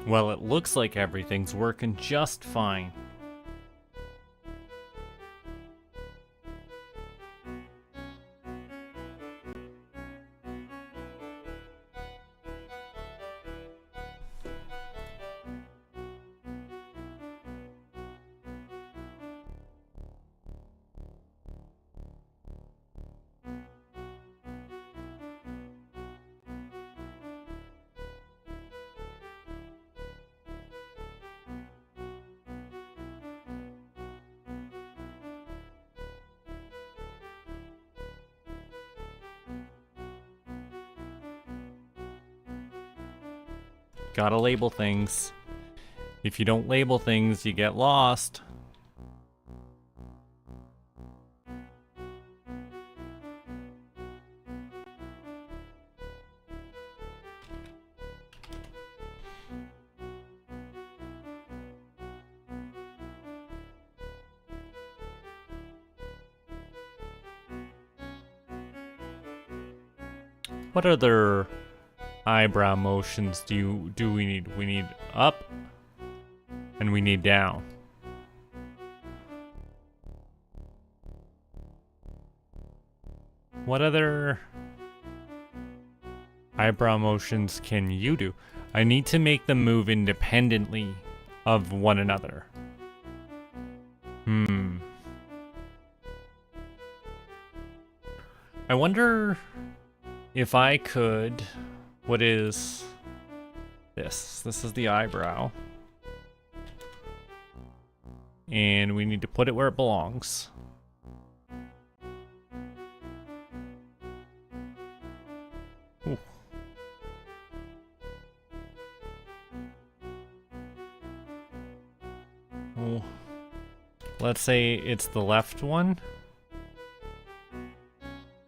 Well, it looks like everything's working just fine. Gotta label things. If you don't label things, you get lost. What other eyebrow motions do we need? We need up and we need down. What other eyebrow motions can you do? I need to make them move independently of one another. I wonder if I could... What is this? This is the eyebrow. And we need to put it where it belongs. Ooh. Oh. Let's say it's the left one.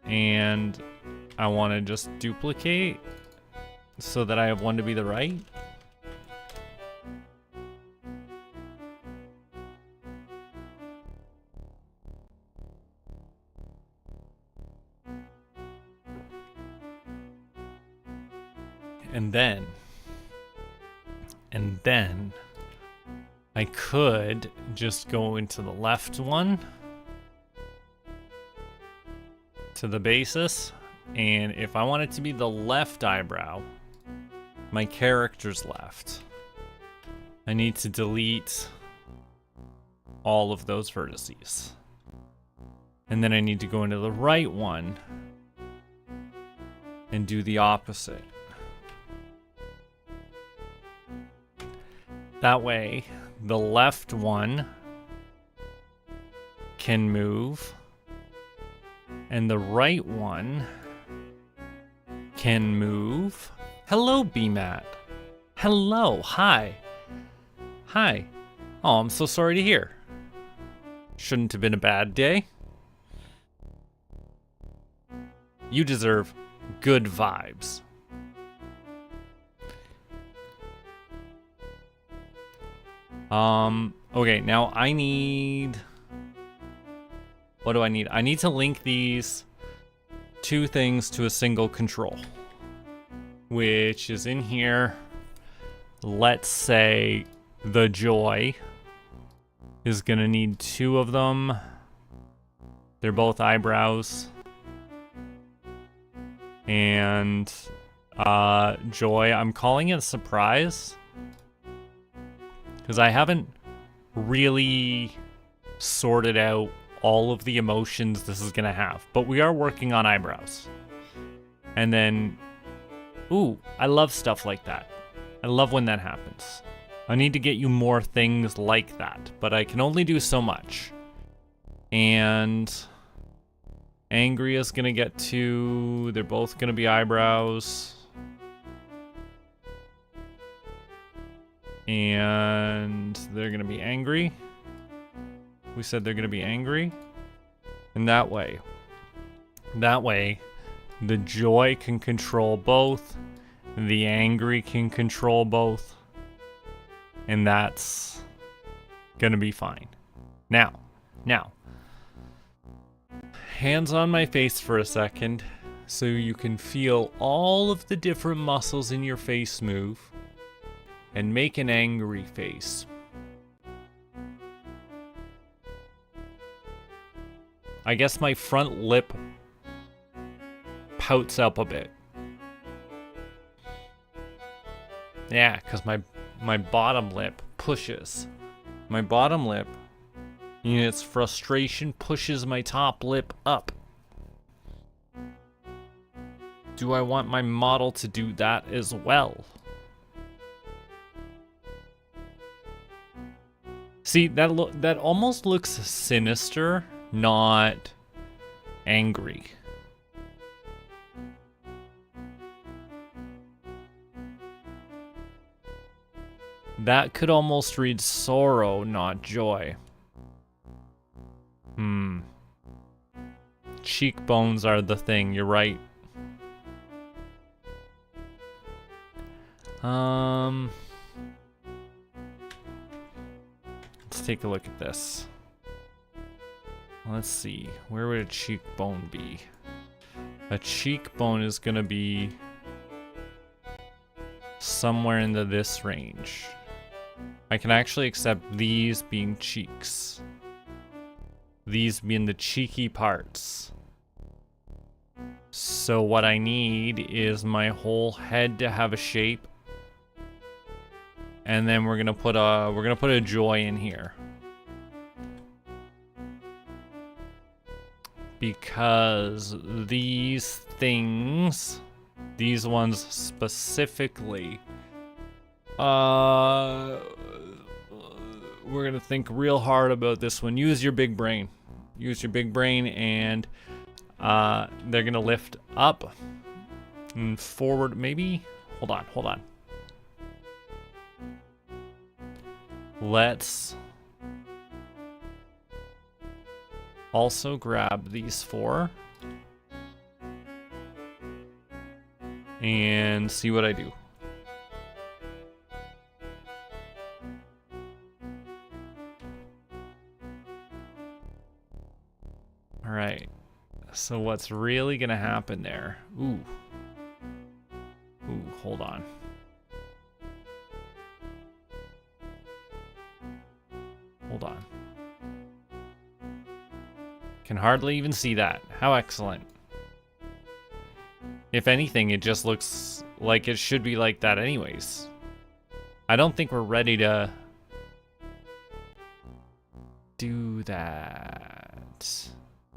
And I want to just duplicate so that I have one to be the right. And then I could just go into the left one to the basis, and if I want it to be the left eyebrow, my character's left, I need to delete all of those vertices. And then I need to go into the right one and do the opposite. That way, the left one can move, and the right one can move. Hello, BMAT. Hello, hi. Hi. Oh, I'm so sorry to hear. Shouldn't have been a bad day. You deserve good vibes. Okay, now I need... What do I need? I need to link these two things to a single control, which is in here. Let's say the joy is gonna need two of them. They're both eyebrows. And joy, I'm calling it surprise, because I haven't really sorted out all of the emotions this is gonna have, but we are working on eyebrows. And then, ooh, I love stuff like that. I love when that happens. I need to get you more things like that, but I can only do so much. And angry is gonna get two. They're both gonna be eyebrows. And they're gonna be angry. We said they're gonna be angry. And that way, the joy can control both. The angry can control both. And that's gonna be fine. Now, hands on my face for a second so you can feel all of the different muscles in your face move. and make an angry face. I guess my front lip pouts up a bit. Yeah, because my bottom lip pushes. My bottom lip, in its frustration, pushes my top lip up. Do I want my model to do that as well? See, that almost looks sinister, not angry. That could almost read sorrow, not joy. Cheekbones are the thing, you're right. Let's take a look at this. Let's see, where would a cheekbone be? A cheekbone is gonna be somewhere into this range. I can actually accept these being cheeks. These being the cheeky parts. So what I need is my whole head to have a shape. And then we're gonna put a joy in here. Because these things, these ones specifically, we're gonna think real hard about this one. Use your big brain. Use your big brain, and they're gonna lift up and forward, maybe? Hold on. Let's also grab these four and see what I do. All right. So what's really gonna happen there? Ooh, hold on. Hold on. Can hardly even see that. How excellent. If anything, it just looks like it should be like that anyways. I don't think we're ready to do that.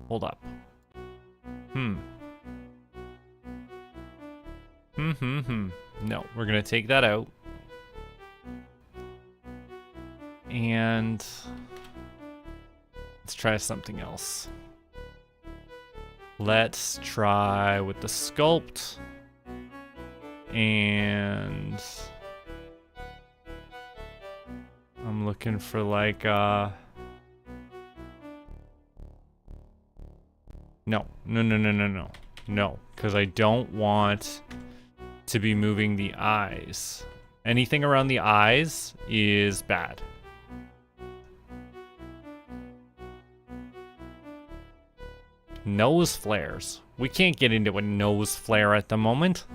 Hold up. No, we're gonna take that out. And let's try something else. Let's try with the sculpt. And I'm looking for like No, because I don't want to be moving the eyes. Anything around the eyes is bad. Nose flares. We can't get into a nose flare at the moment.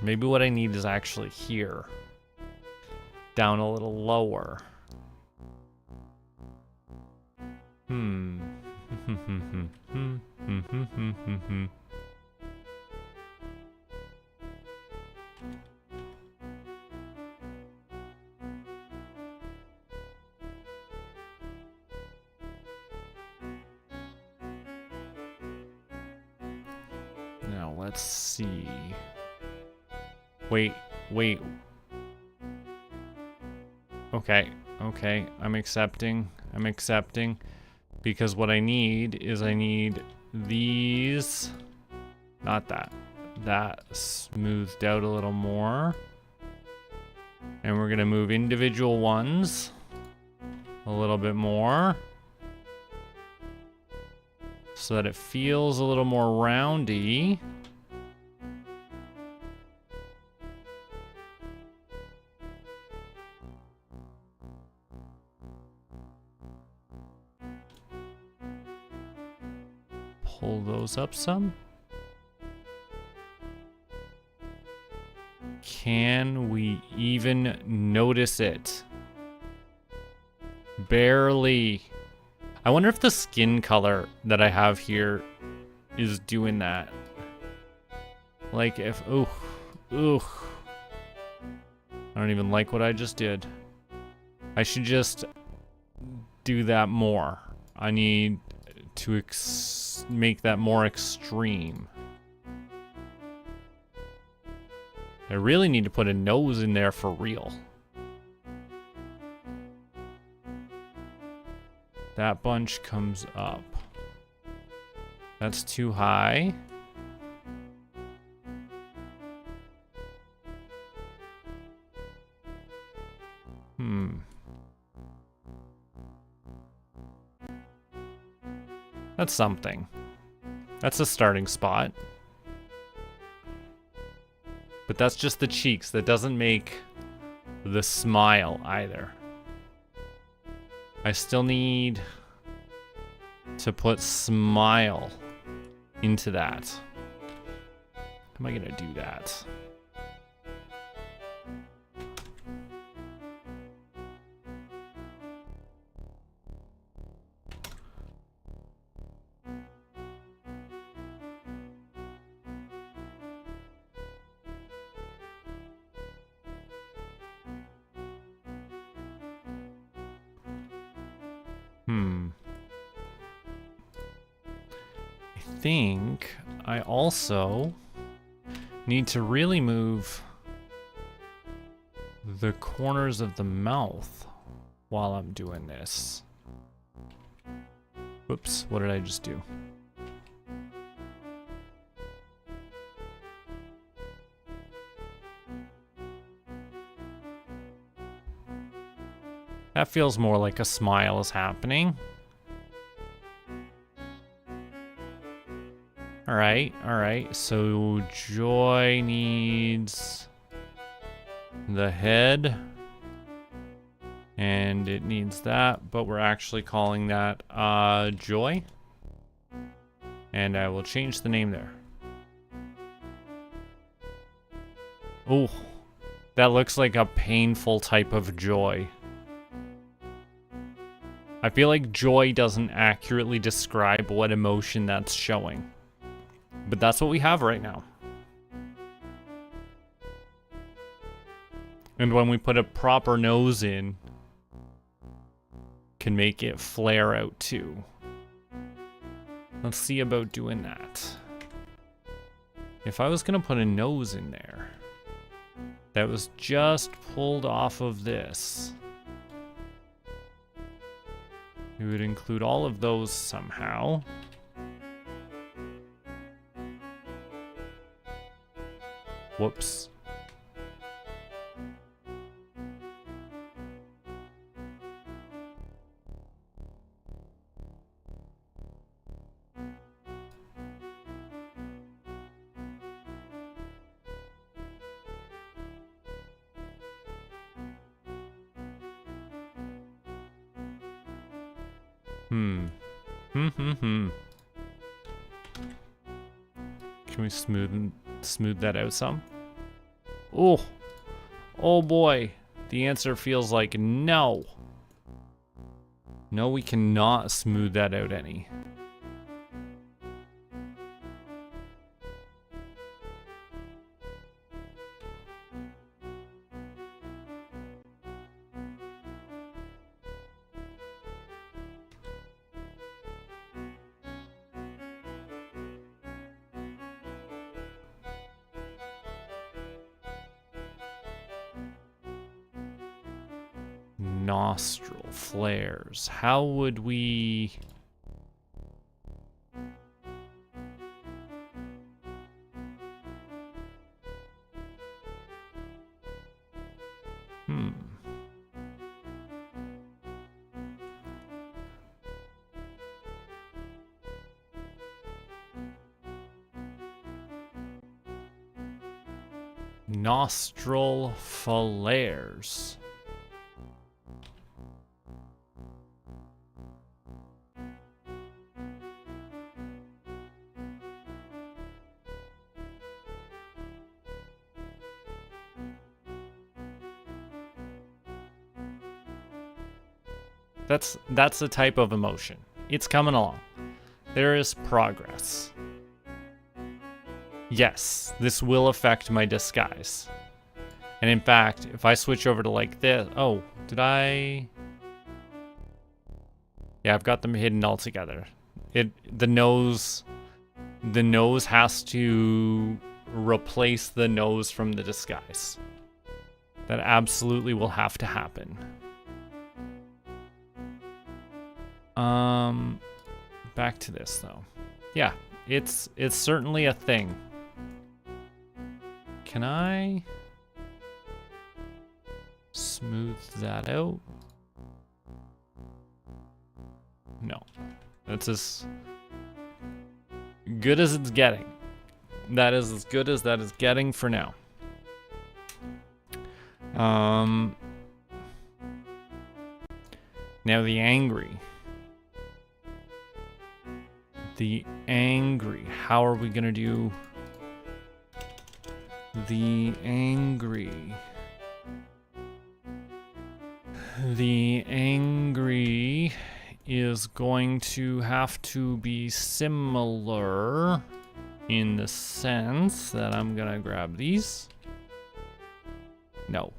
Maybe what I need is actually here. Down a little lower. Now let's see. Wait. Okay, I'm accepting. Because what I need is these. Not that. That smoothed out a little more. And we're gonna move individual ones a little bit more. So that it feels a little more roundy. Pull those up some. Can we even notice it? Barely. I wonder if the skin color that I have here is doing that. Like if, ooh. I don't even like what I just did. I should just do that more. I need to make that more extreme. I really need to put a nose in there for real. That bunch comes up. That's too high. That's something. That's a starting spot. But that's just the cheeks. That doesn't make the smile either. I still need to put smile into that. How am I gonna do that? I think I also need to really move the corners of the mouth while I'm doing this. Whoops, what did I just do? That feels more like a smile is happening. Alright, so Joy needs the head, and it needs that, but we're actually calling that Joy, and I will change the name there. Oh, that looks like a painful type of joy. I feel like joy doesn't accurately describe what emotion that's showing. But that's what we have right now. And when we put a proper nose in, can make it flare out too. Let's see about doing that. If I was gonna put a nose in there, that was just pulled off of this, we would include all of those somehow. Whoops. Can we smooth that out some? Oh boy. The answer feels like no. No, we cannot smooth that out any. Nostril flares. How would we... Nostril flares. That's the type of emotion. It's coming along. There is progress. Yes, this will affect my disguise. And in fact, if I switch over to like this... Oh, did I... Yeah, I've got them hidden all together. The nose has to replace the nose from the disguise. That absolutely will have to happen. Back to this though. Yeah, it's certainly a thing. Can I smooth that out? No. That's as good as it's getting. That is as good as that is getting for now. Now the angry. The angry. How are we gonna do the angry? The angry is going to have to be similar in the sense that I'm gonna grab these. No.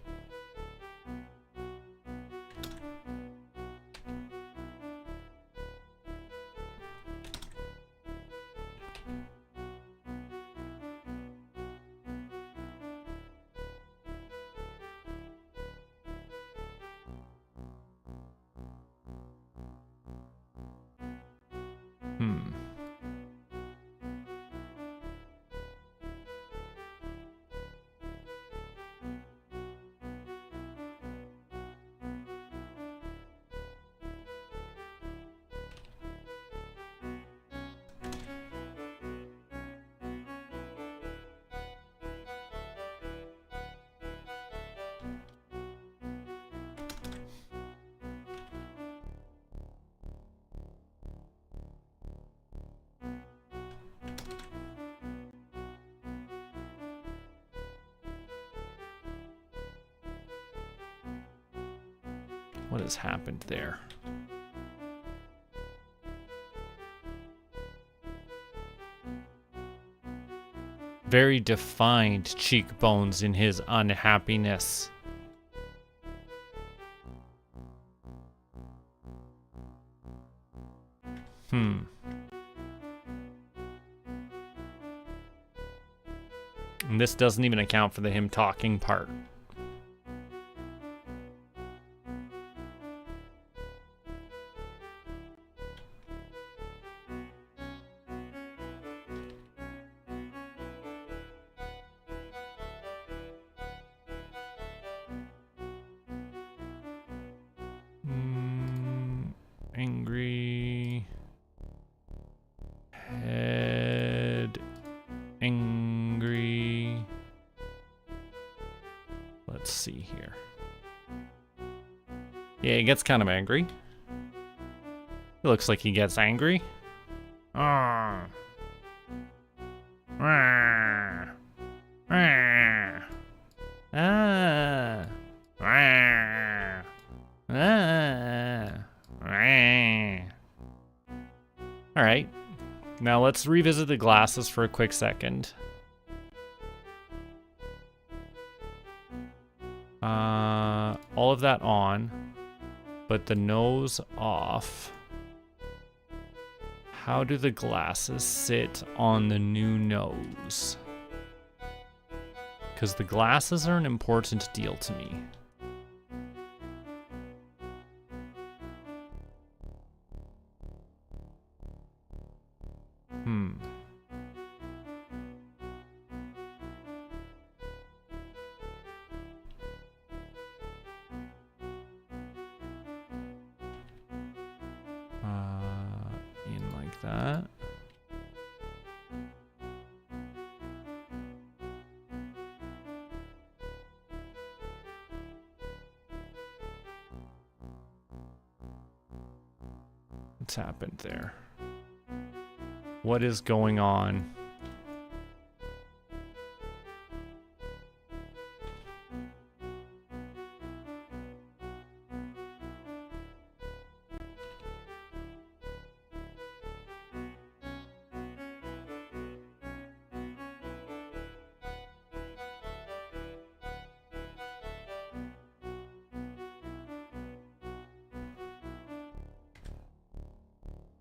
What has happened there? Very defined cheekbones in his unhappiness. And this doesn't even account for the him talking part. Angry. Head. Angry. Let's see here. Yeah, he gets kind of angry. It looks like he gets angry. Ah. Ah. Ah. Ah. Ah. Ah. All right, now let's revisit the glasses for a quick second. All of that on, but the nose off. How do the glasses sit on the new nose? Because the glasses are an important deal to me. In like that. What's happened there? What is going on?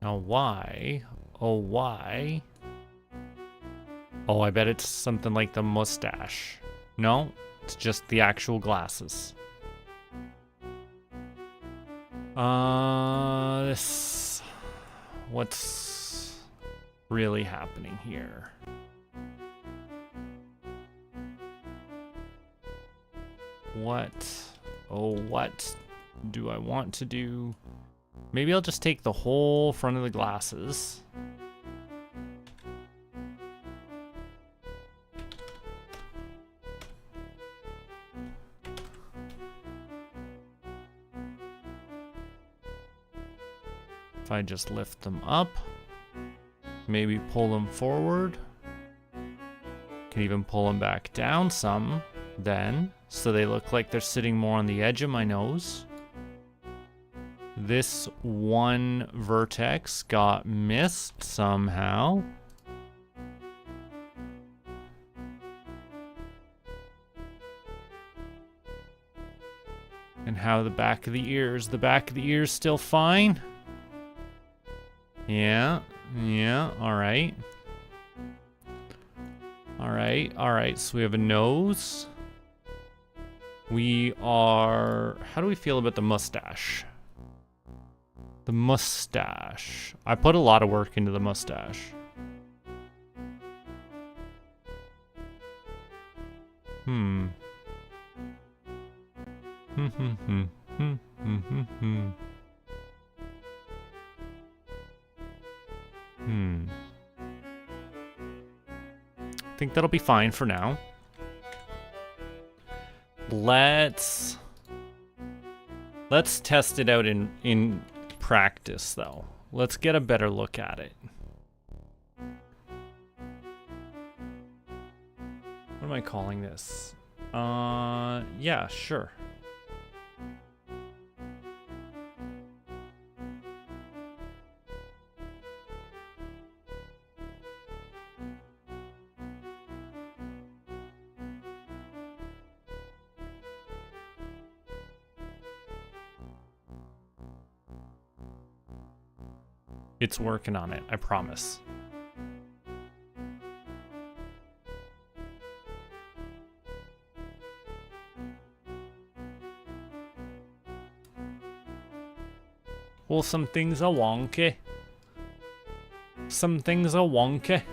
Now why? Oh, why? Oh, I bet it's something like the mustache. No, it's just the actual glasses. What's really happening here? What? Oh, what do I want to do? Maybe I'll just take the whole front of the glasses. If I just lift them up, maybe pull them forward. Can even pull them back down some then, so they look like they're sitting more on the edge of my nose. This one vertex got missed somehow. And how the back of the ears? The back of the ears still fine? Yeah, alright. Alright, so we have a nose. We are... How do we feel about the mustache? The mustache. I put a lot of work into the mustache. I think that'll be fine for now. Let's test it out in practice, though. Let's get a better look at it. What am I calling this? Yeah, sure. It's working on it, I promise. Well, some things are wonky. Some things are wonky.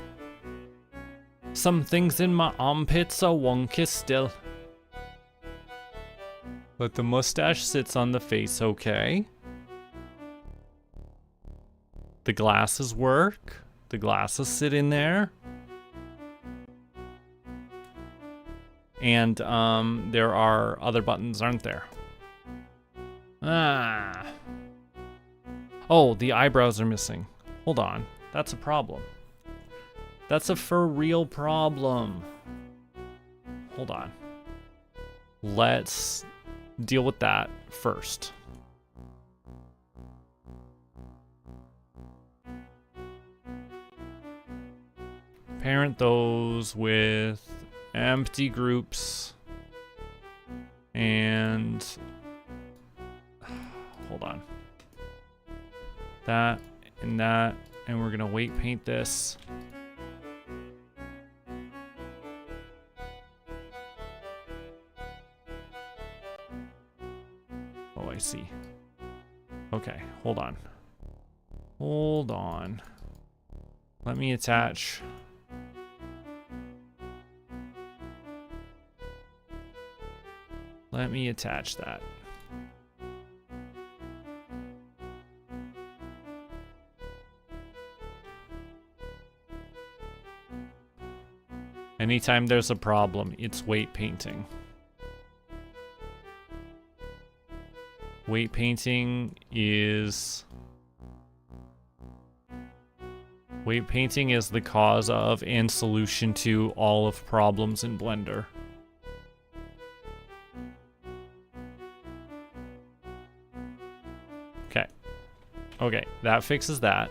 Some things in my armpits are wonky still. But the mustache sits on the face okay. The glasses work. The glasses sit in there. And there are other buttons, aren't there? Ah. Oh, the eyebrows are missing. Hold on. That's a problem. That's a for real problem. Hold on. Let's deal with that first. Parent those with empty groups and hold on. That, and we're gonna weight paint this. Oh, I see. Okay, hold on. Hold on. Let me attach. Let me attach that. Anytime there's a problem, it's weight painting. Weight painting is the cause of and solution to all of problems in Blender. Okay, that fixes that.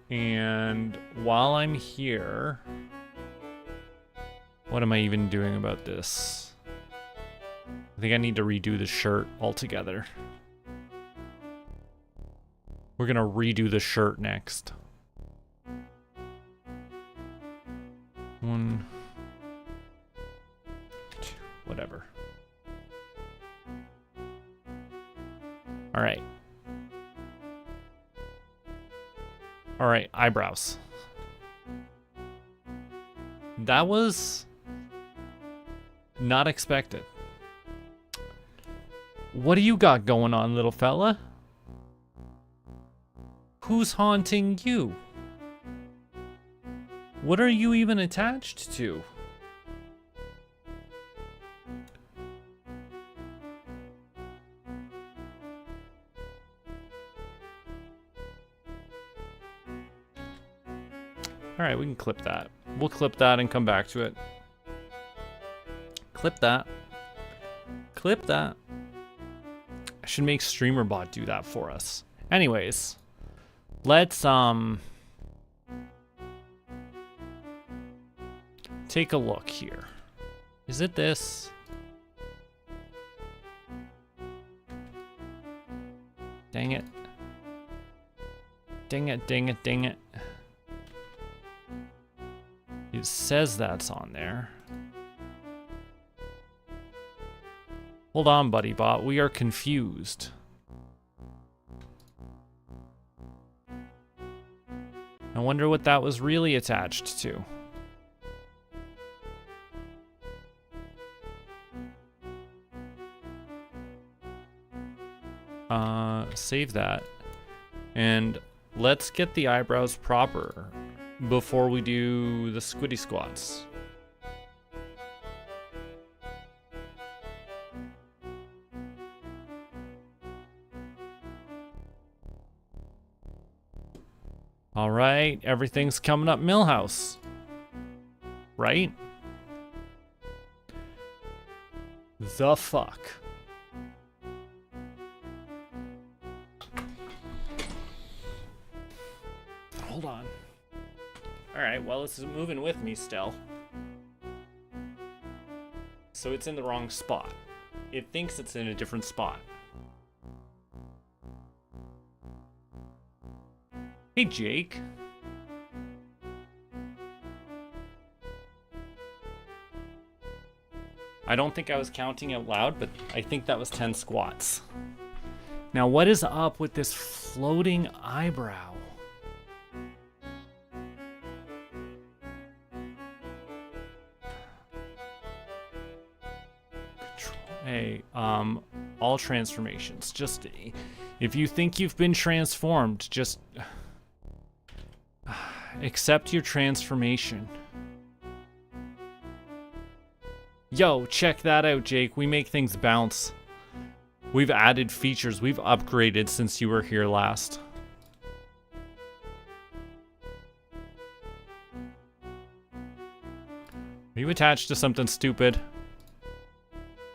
And while I'm here, what am I even doing about this? I think I need to redo the shirt altogether. We're gonna redo the shirt next. 1, 2, whatever. All right. All right, eyebrows. That was not expected. What do you got going on, little fella? Who's haunting you? What are you even attached to? All right, we can clip that. We'll clip that and come back to it. Clip that. Clip that. I should make StreamerBot do that for us. Anyways, let's take a look here. Is it this? Dang it. Dang it, dang it, dang it. It says that's on there. Hold on, buddy bot. We are confused. I wonder what that was really attached to. Save that. And let's get the eyebrows proper before we do the squiddy squats. All right, everything's coming up Millhouse. Right? The fuck? Hold on. All right, well, it's moving with me still. So it's in the wrong spot. It thinks it's in a different spot. Hey, Jake. I don't think I was counting out loud, but I think that was 10 squats. Now, what is up with this floating eyebrow? Hey, all transformations. Just, if you think you've been transformed, just accept your transformation. Yo, check that out, Jake. We make things bounce. We've added features. We've upgraded since you were here last. Are you attached to something stupid?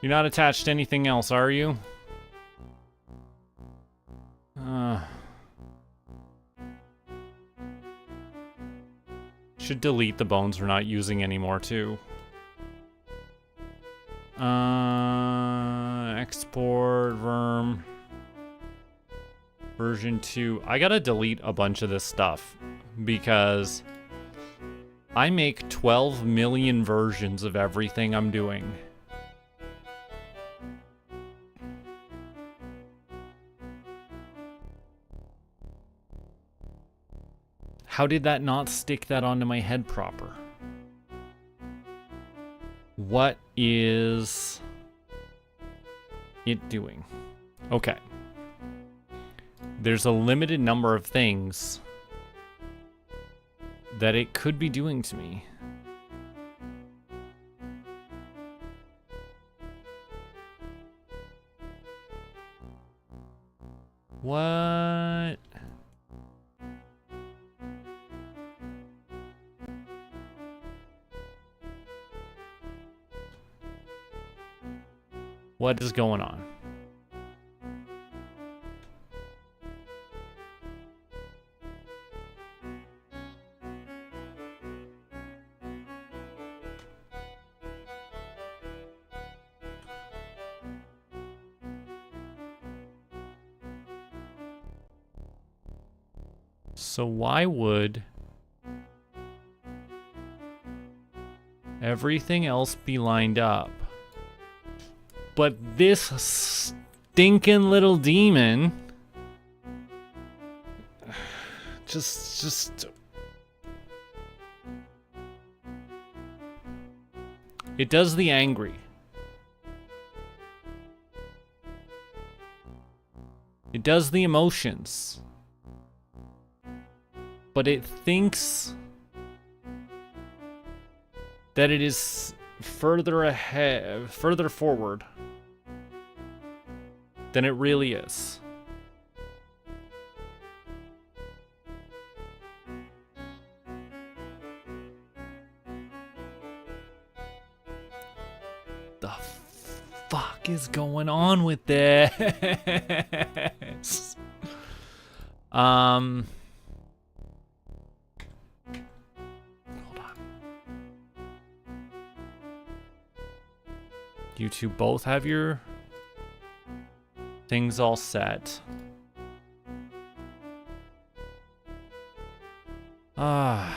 You're not attached to anything else, are you? Should delete the bones we're not using anymore, too. Export verm. Version 2. I gotta delete a bunch of this stuff because I make 12 million versions of everything I'm doing. How did that not stick that onto my head proper? What is it doing? Okay. There's a limited number of things that it could be doing to me. What? What is going on? So why would everything else be lined up, but this stinking little demon just it does the angry. It does the emotions. But it thinks that it is further ahead, further forward than it really is. The fuck is going on with this? Hold on. You two both have your things all set. All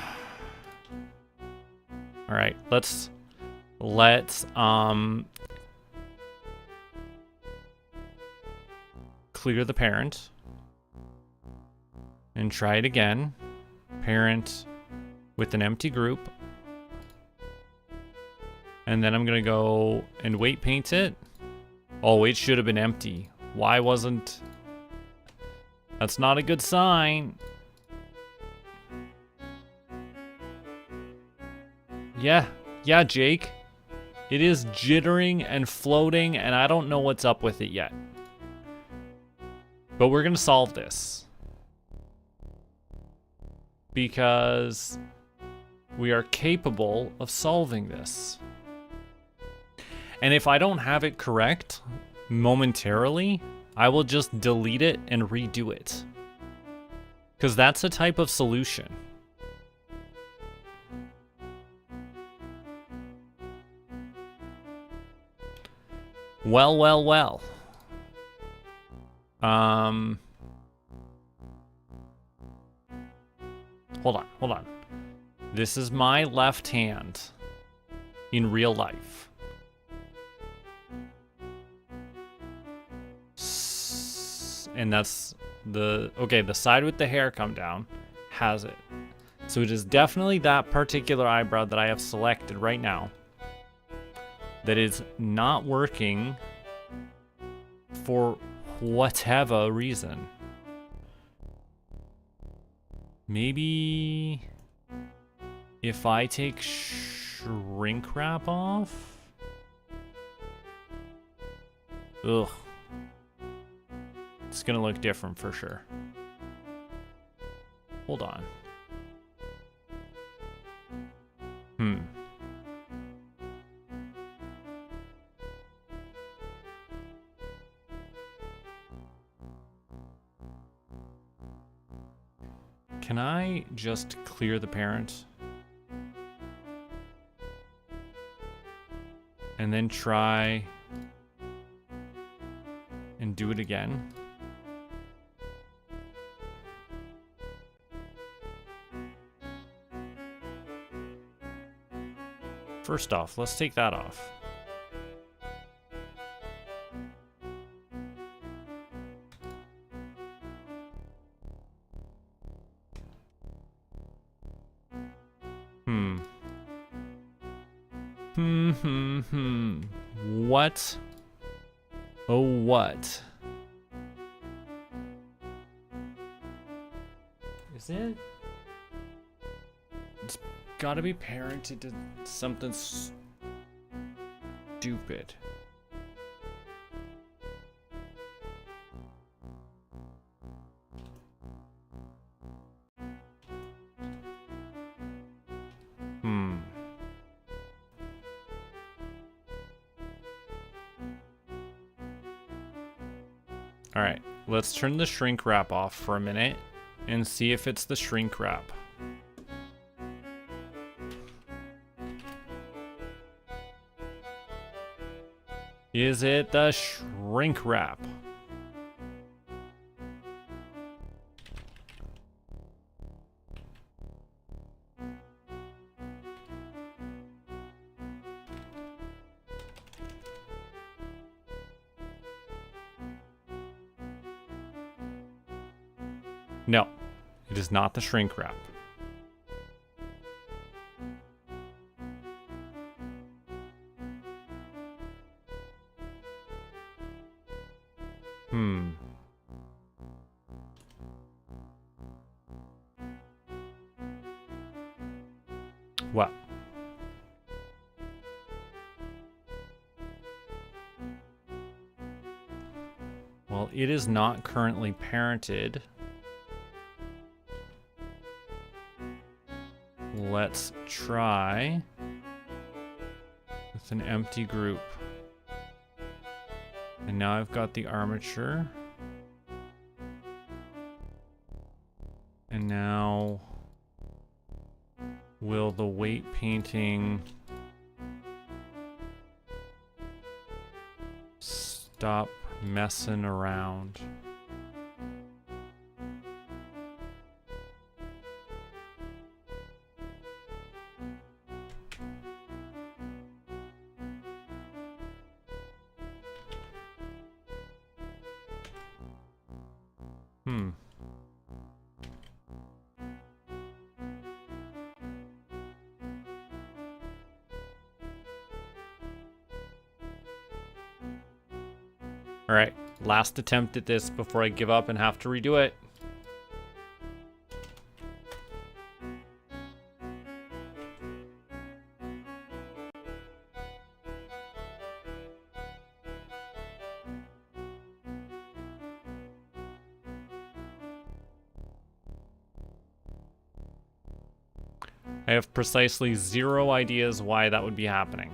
right, let's clear the parent and try it again. Parent with an empty group. And then I'm gonna go and weight paint it. Oh, it should have been empty. Why wasn't? That's not a good sign. Yeah, Jake. It is jittering and floating, and I don't know what's up with it yet. But we're gonna solve this. Because we are capable of solving this. And if I don't have it correct momentarily, I will just delete it and redo it. Because that's a type of solution. Well. Hold on. This is my left hand in real life. And that's the side with the hair come down has it. So it is definitely that particular eyebrow that I have selected right now that is not working for whatever reason. Maybe if I take shrink wrap off? Ugh. It's gonna look different for sure. Hold on. Can I just clear the parent? And then try and do it again? First off, let's take that off. What? Oh, what? Is it? It's gotta be parented to something stupid. Alright, let's turn the shrink wrap off for a minute and see if it's the shrink wrap. Is it the shrink wrap? No, it is not the shrink wrap. What? Well, it is not currently parented. Let's try with an empty group. And now I've got the armature. And now, will the weight painting stop messing around? Alright, last attempt at this before I give up and have to redo it. I have precisely 0 ideas why that would be happening.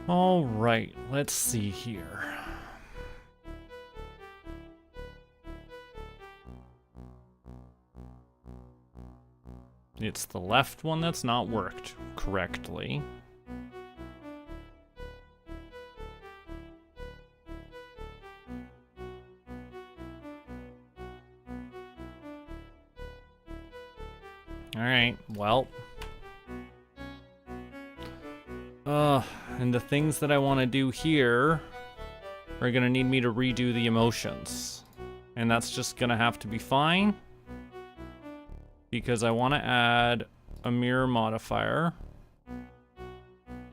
All right, let's see here. It's the left one that's not worked correctly. All right, well. And the things that I want to do here are going to need me to redo the emotions. And that's just going to have to be fine. Because I want to add a mirror modifier.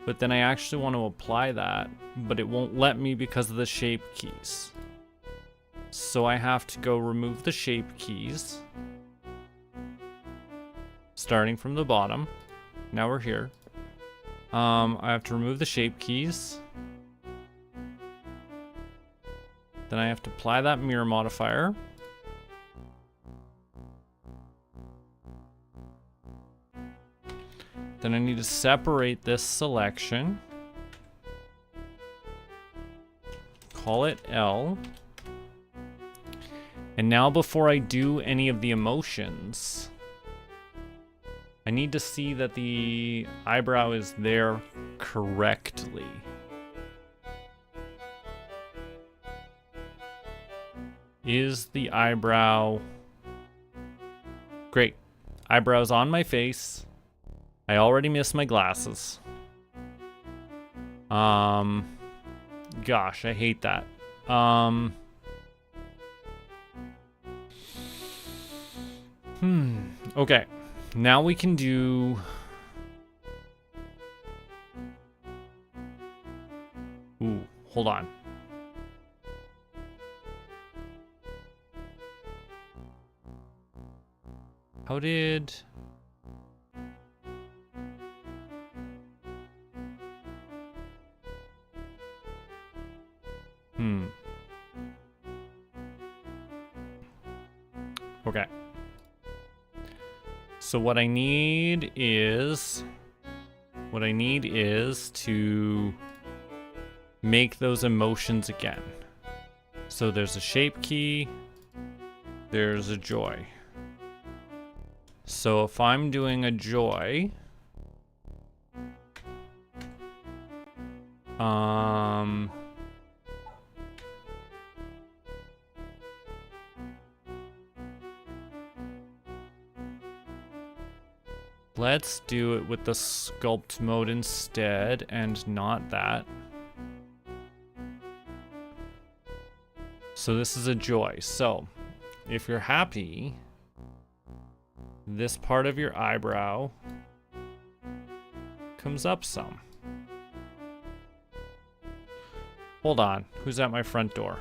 But then I actually want to apply that. But it won't let me because of the shape keys. So I have to go remove the shape keys. Starting from the bottom. Now we're here. I have to remove the shape keys. Then I have to apply that mirror modifier. Then I need to separate this selection. Call it L. And now before I do any of the emotions, I need to see that the eyebrow is there correctly. Is the eyebrow... Great. Eyebrow's on my face. I already missed my glasses. Gosh, I hate that. Okay. Now we can do... Ooh, hold on. How did... Okay. So what I need is to make those emotions again. So there's a shape key, there's a joy. So if I'm doing a joy, Let's do it with the sculpt mode instead, and not that. So this is a joy. So, if you're happy, this part of your eyebrow comes up some. Hold on, who's at my front door?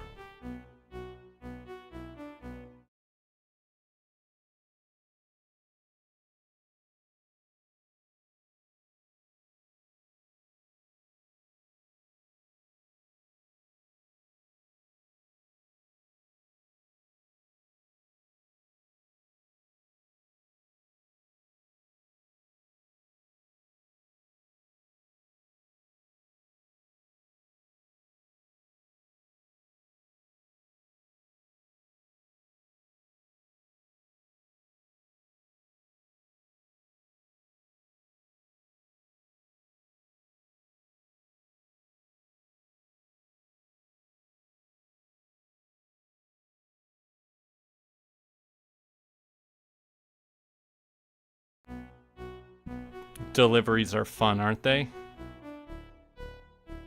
Deliveries are fun, aren't they?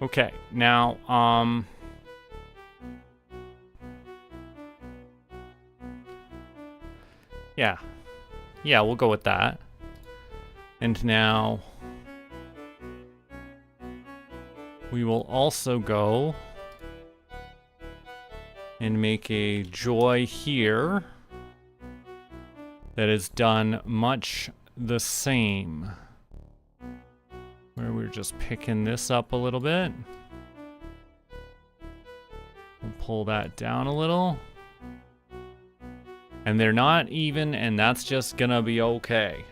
Okay, now, yeah. Yeah, we'll go with that. And now, we will also go and make a joy here that is done much the same. Where we're just picking this up a little bit. We'll pull that down a little. And they're not even, and that's just gonna be okay.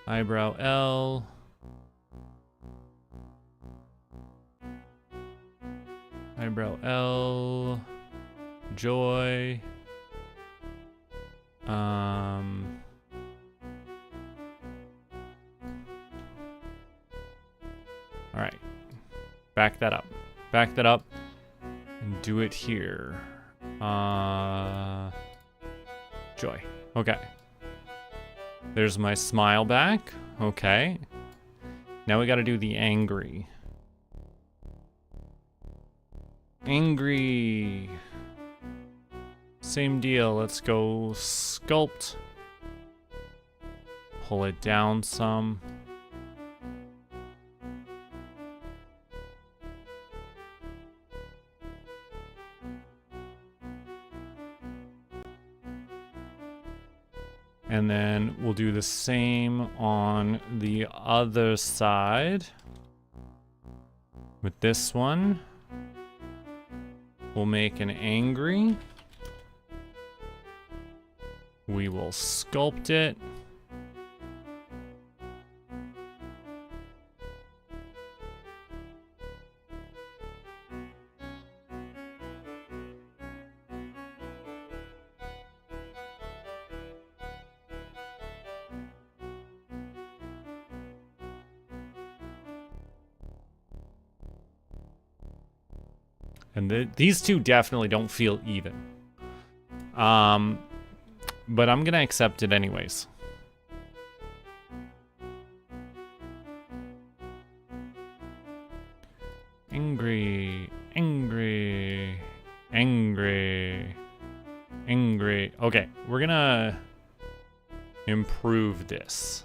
Eyebrow L. Eyebrow L. Joy. Alright. Back that up. Back that up. And do it here. Joy. Okay. There's my smile back. Okay. Now we gotta do the angry. Angry. Same deal. Let's go sculpt. Pull it down some. And then we'll do the same on the other side. With this one, we'll make an angry. We will sculpt it. And these two definitely don't feel even. But I'm gonna accept it anyways. Angry, angry, angry, angry. Okay, we're gonna improve this.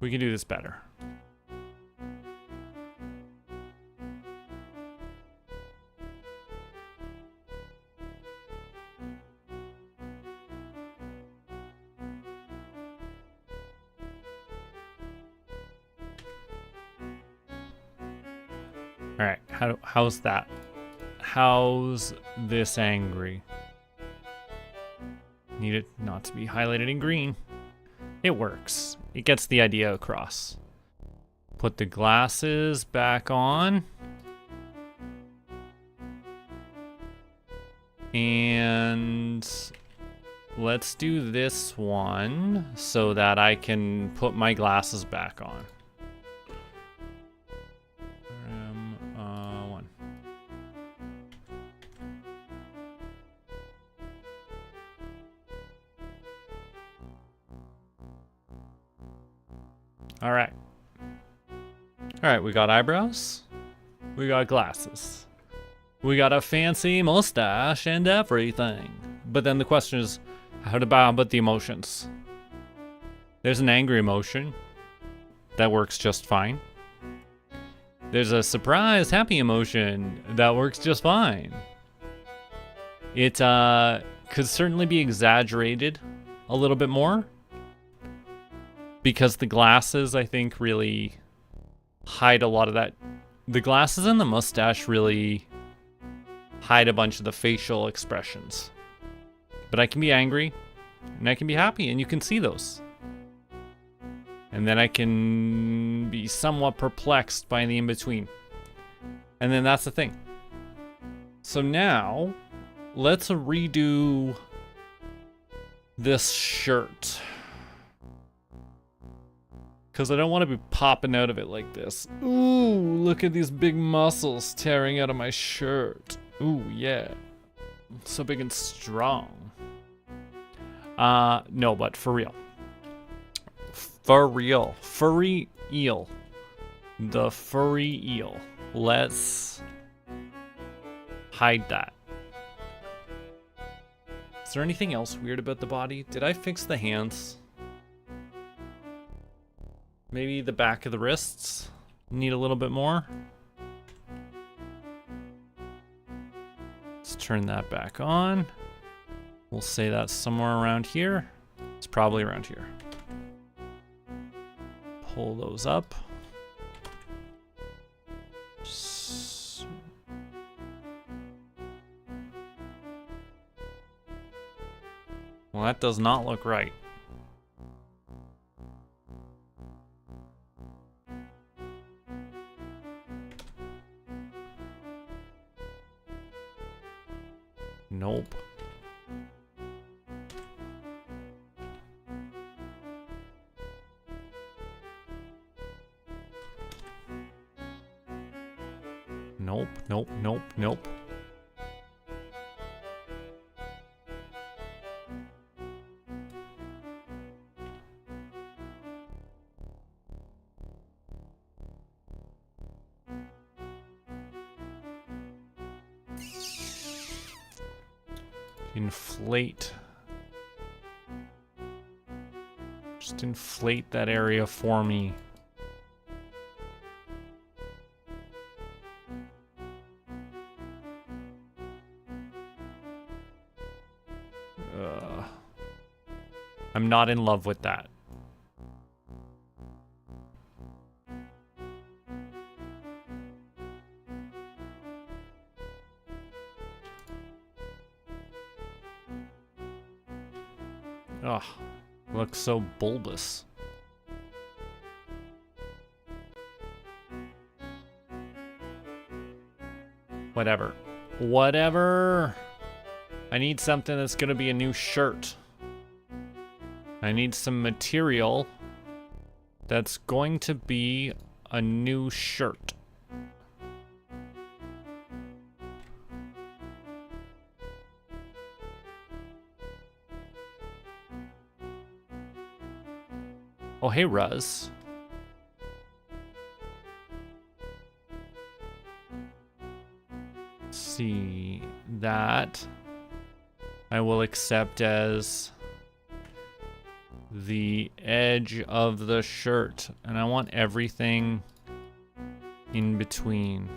We can do this better. All right, how's that? How's this angry? Need it not to be highlighted in green. It works. It gets the idea across. Put the glasses back on. And let's do this one so that I can put my glasses back on. All right. All right, we got eyebrows. We got glasses. We got a fancy mustache and everything. But then the question is, how about the emotions? There's an angry emotion. That works just fine. There's a surprise, happy emotion. That works just fine. It could certainly be exaggerated a little bit more. Because the glasses, I think, really hide a lot of that. The glasses and the mustache really hide a bunch of the facial expressions. But I can be angry, and I can be happy, and you can see those. And then I can be somewhat perplexed by the in-between. And then that's the thing. So now, let's redo this shirt. Because I don't want to be popping out of it like this. Ooh, look at these big muscles tearing out of my shirt. Ooh, yeah. So big and strong. No, but for real. For real. Furry eel. The furry eel. Let's hide that. Is there anything else weird about the body? Did I fix the hands? Maybe the back of the wrists need a little bit more. Let's turn that back on. We'll say that's somewhere around here. It's probably around here. Pull those up. Well, that does not look right. Nope. Nope, nope, nope, nope. Inflate. Just inflate that area for me. I'm not in love with that. Ugh, looks so bulbous. Whatever. Whatever. I need something that's gonna be a new shirt. I need some material that's going to be a new shirt. Oh, hey, Ruz. Let's see, that I will accept as the edge of the shirt, and I want everything in between.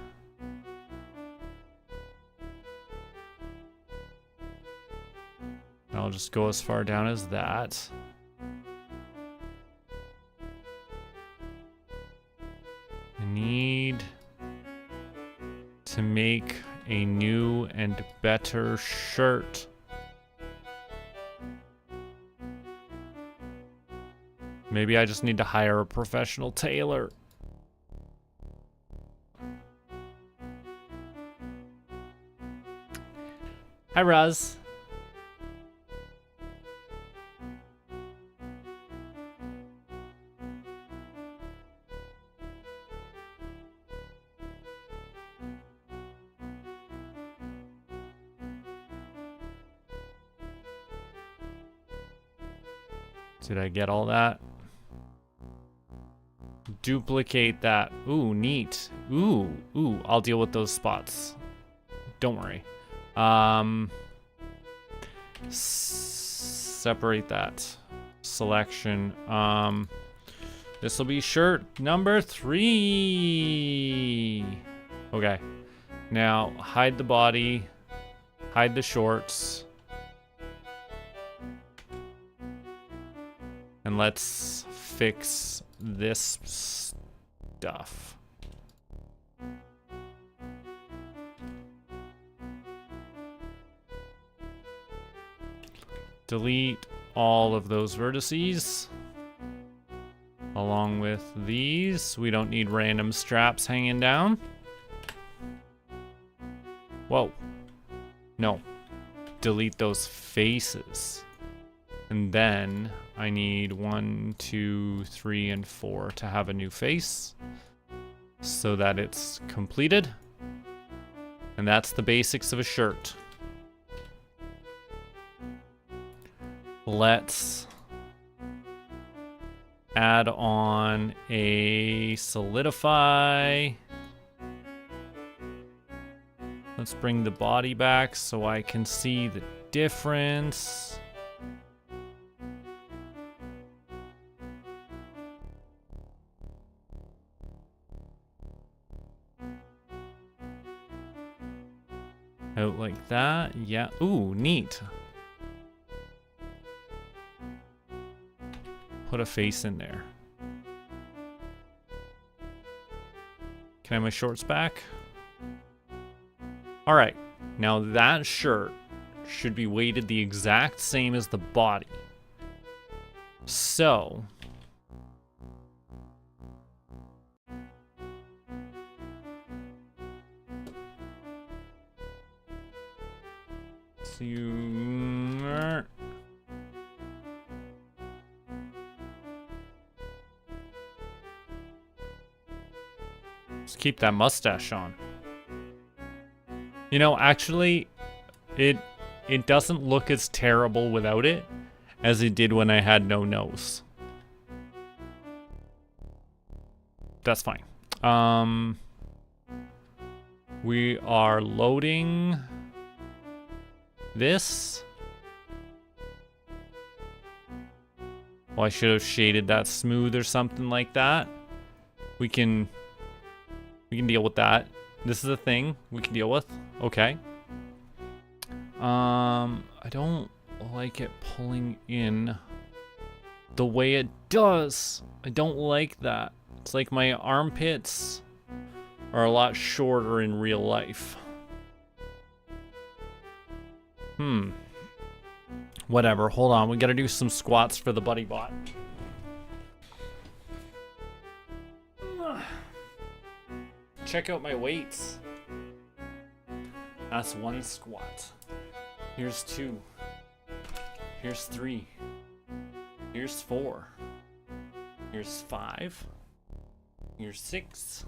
I'll just go as far down as that. I need to make a new and better shirt. Maybe I just need to hire a professional tailor. Hi, Raz. Did I get all that? duplicate that. Ooh, neat. Ooh, I'll deal with those spots. Don't worry. Separate that. Selection. This will be shirt number 3. Okay. Now, hide the body. Hide the shorts. And let's fix this stuff. Delete all of those vertices. Along with these. We don't need random straps hanging down. Whoa. No. Delete those faces. And then I need 1, 2, 3, and 4 to have a new face so that it's completed. And that's the basics of a shirt. Let's add on a solidify. Let's bring the body back so I can see the difference. Out like that. Yeah. Ooh, neat. Put a face in there. Can I have my shorts back? All right. Now that shirt should be weighted the exact same as the body. So just keep that mustache on. You know, actually, it doesn't look as terrible without it as it did when I had no nose. That's fine. We are loading this. Well, I should have shaded that smooth or something like that. We can deal with that. This is a thing we can deal with. Okay. I don't like it pulling in the way it does. I don't like that. It's like my armpits are a lot shorter in real life. Whatever. Hold on. We gotta do some squats for the buddy bot. Check out my weights. That's 1 squat. Here's 2. Here's 3. Here's 4. Here's 5. Here's 6.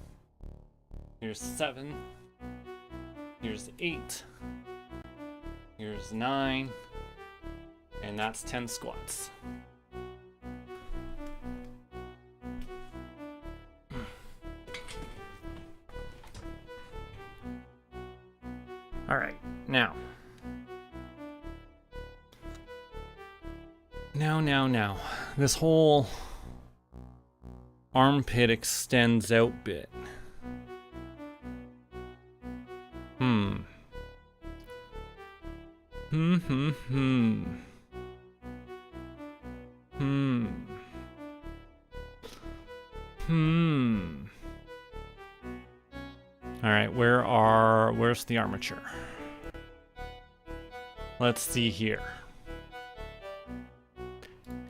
Here's 7. Here's 8. Here's 9. And that's 10 squats. All right, now. This whole armpit extends out bit. All right, where's the armature? Let's see here.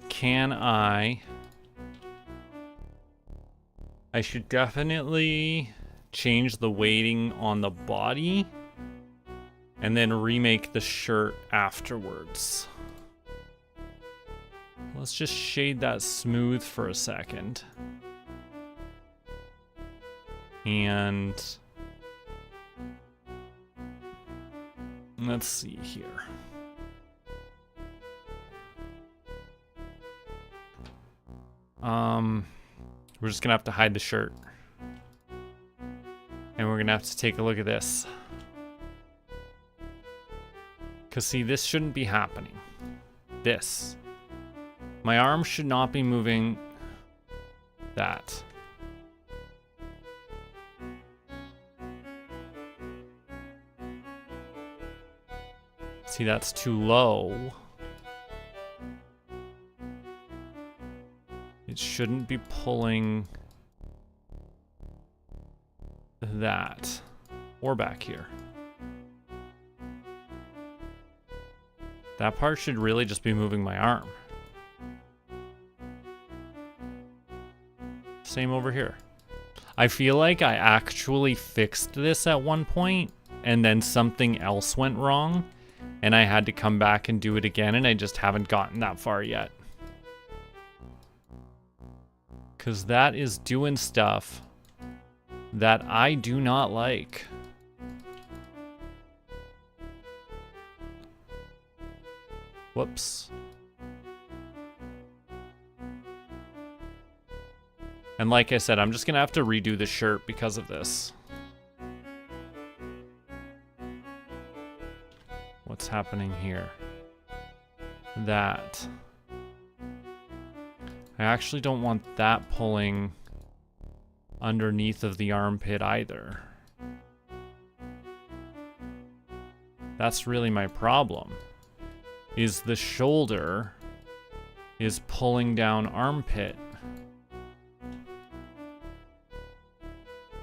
Can I should definitely change the weighting on the body and then remake the shirt afterwards. Let's just shade that smooth for a second. And let's see here. We're just gonna have to hide the shirt. And we're gonna have to take a look at this. Cause see, this shouldn't be happening. This. My arm should not be moving that. See, that's too low. It shouldn't be pulling that. Or back here. That part should really just be moving my arm. Same over here. I feel like I actually fixed this at one point, and then something else went wrong, and I had to come back and do it again, and I just haven't gotten that far yet. Because that is doing stuff that I do not like. Whoops. And like I said, I'm just gonna have to redo the shirt because of this. What's happening here? That. I actually don't want that pulling underneath of the armpit either. That's really my problem. Is the shoulder is pulling down armpit.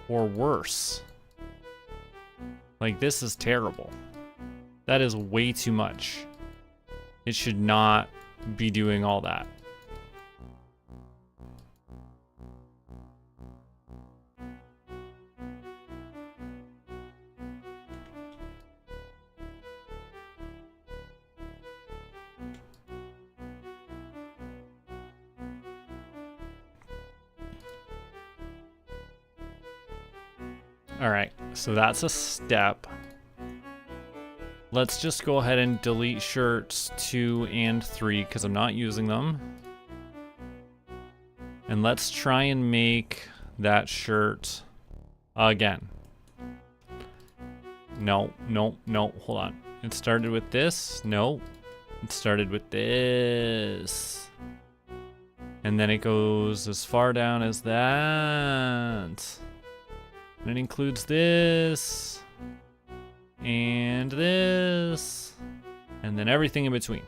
Or worse. Like, this is terrible. That is way too much. It should not be doing all that. Alright, so that's a step. Let's just go ahead and delete shirts 2 and 3 because I'm not using them. And let's try and make that shirt again. No, hold on. It started with this. No, it started with this. And then it goes as far down as that. And it includes this, and this, and then everything in between.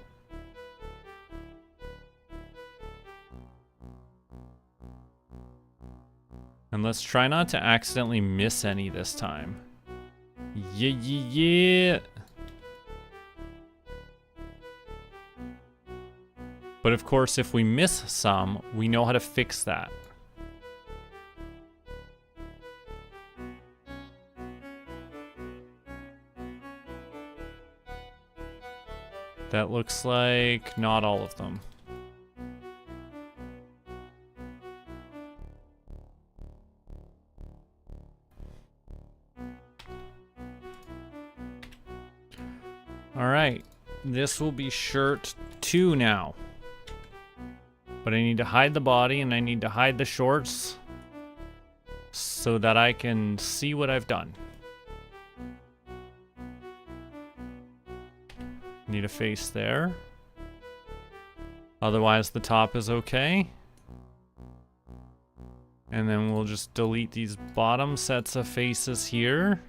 And let's try not to accidentally miss any this time. Yeah. But of course, if we miss some, we know how to fix that. That looks like not all of them. All right, this will be shirt 2 now. But I need to hide the body and I need to hide the shorts so that I can see what I've done. Need a face there. Otherwise, the top is okay. And then we'll just delete these bottom sets of faces here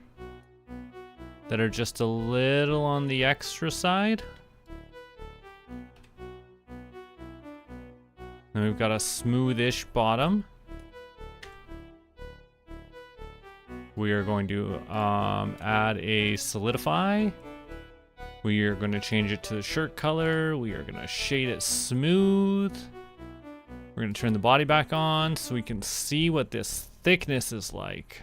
that are just a little on the extra side. And we've got a smoothish bottom. We are going to add a solidify. We are going to change it to the shirt color. We are going to shade it smooth. We're going to turn the body back on so we can see what this thickness is like.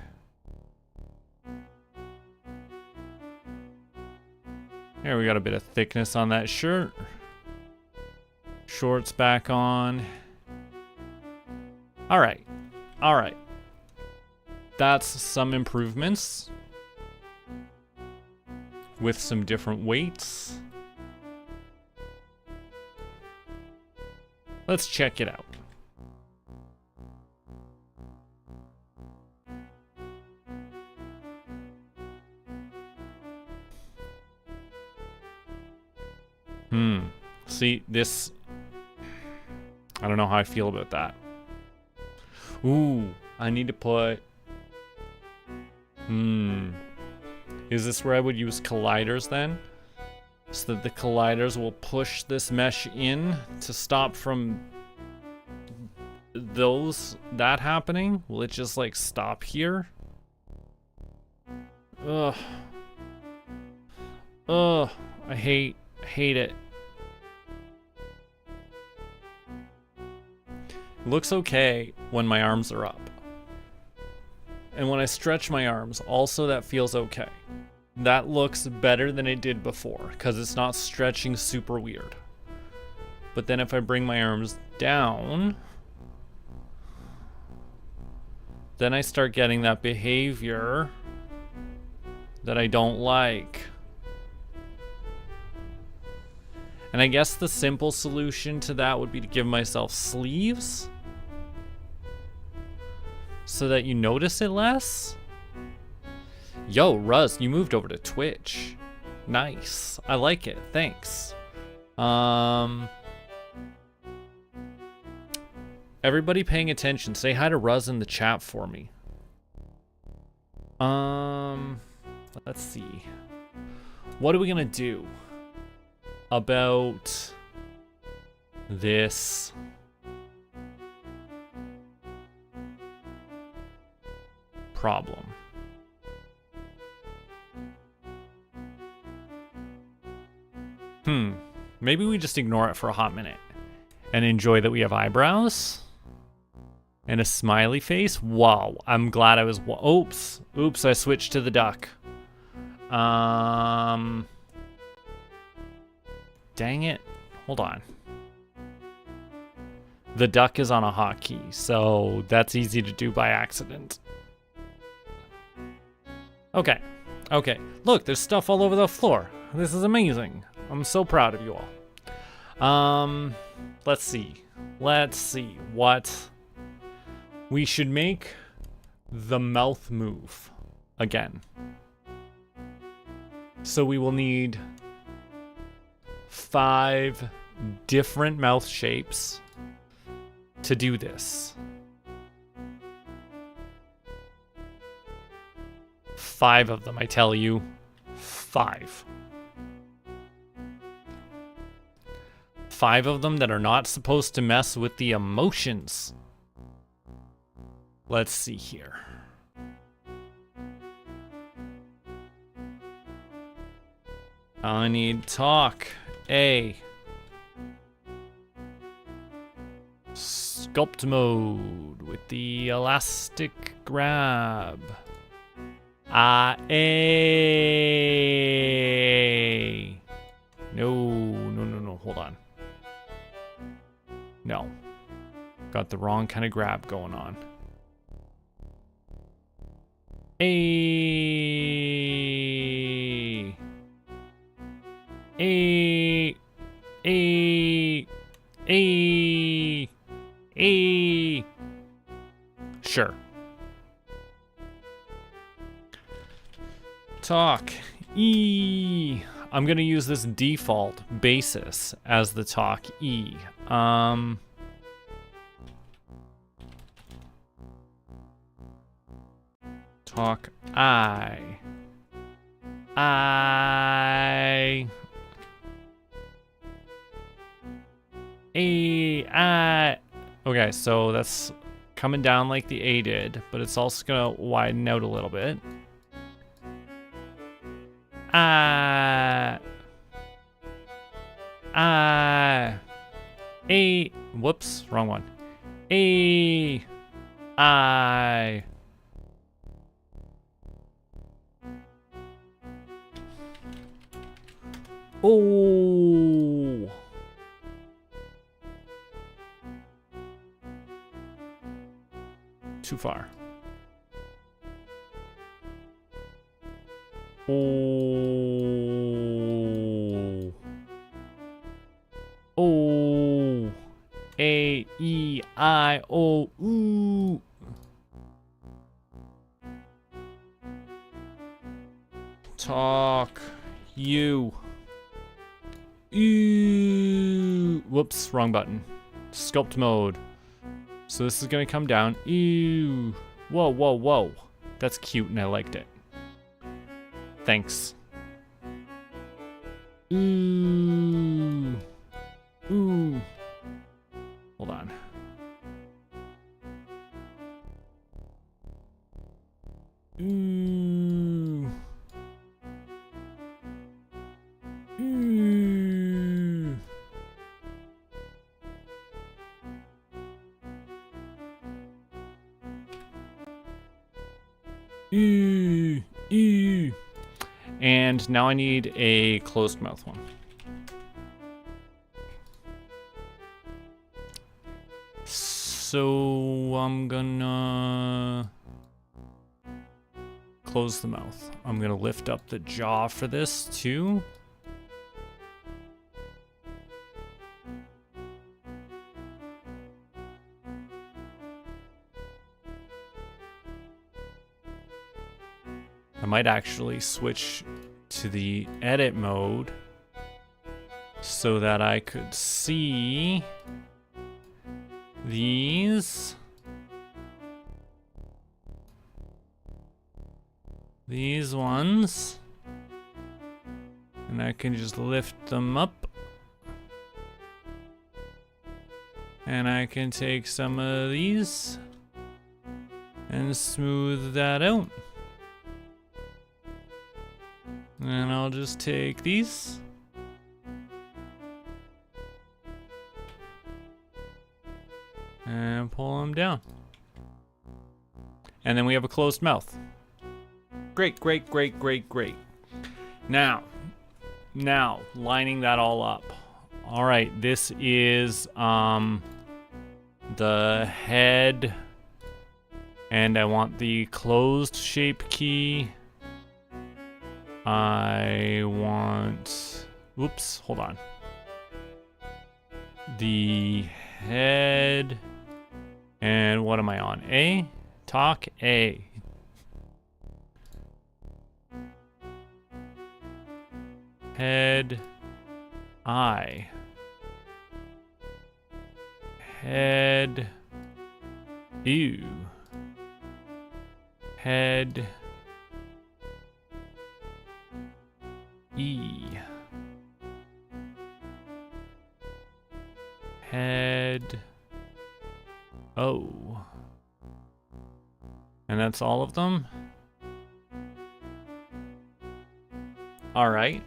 There, we got a bit of thickness on that shirt. Shorts back on. All right. That's some improvements. With some different weights. Let's check it out. See, this... I don't know how I feel about that. Ooh, I need to put... Is this where I would use colliders then? So that the colliders will push this mesh in to stop from that happening? Will it just like stop here? Ugh. Ugh. I hate it. It looks okay when my arms are up. And when I stretch my arms, also that feels okay. That looks better than it did before, because it's not stretching super weird. But then if I bring my arms down, then I start getting that behavior that I don't like. And I guess the simple solution to that would be to give myself sleeves so that you notice it less. Yo, Ruz, you moved over to Twitch. Nice. I like it. Thanks. Everybody paying attention, say hi to Ruz in the chat for me. Let's see. What are we gonna do about this problem? Maybe we just ignore it for a hot minute and enjoy that we have eyebrows and a smiley face. Wow, I'm glad I was... Oops, I switched to the duck. Dang it. Hold on. The duck is on a hotkey, so that's easy to do by accident. Okay. Look, there's stuff all over the floor. This is amazing. I'm so proud of you all. Let's see what we should make the mouth move again. So we will need 5 different mouth shapes to do this. 5 of them, I tell you. 5. 5 of them that are not supposed to mess with the emotions. Let's see here. I need talk. A. Sculpt mode with the elastic grab. A. No, hold on. No. Got the wrong kind of grab going on. A. Sure. Talk. E. I'm gonna use this default basis as the talk E. Talk I. Okay, so that's coming down like the A did, but it's also gonna widen out a little bit. Whoops, wrong one. Oh. Too far. Oh. Oh. A, E, I, O, ooh. Talk. You. Ew. Whoops, wrong button. Sculpt mode. So this is gonna come down. Ew. Whoa, whoa, whoa. That's cute and I liked it. Thanks. Ooh. Ooh. Hold on. Ooh. Ooh. Ooh. Ooh. And now I need a closed mouth one. So I'm gonna close the mouth. I'm gonna lift up the jaw for this too. I might actually switch to the edit mode so that I could see these ones, and I can just lift them up, and I can take some of these and smooth that out. And I'll just take these. And pull them down. And then we have a closed mouth. Great, great, great, great, great. Now, lining that all up. All right, this is the head. And I want the closed shape key. I want, whoops, hold on. The head, and what am I on? A? Talk A. Head, I. Head, ew. Head, E. Head, O. And that's all of them? All right.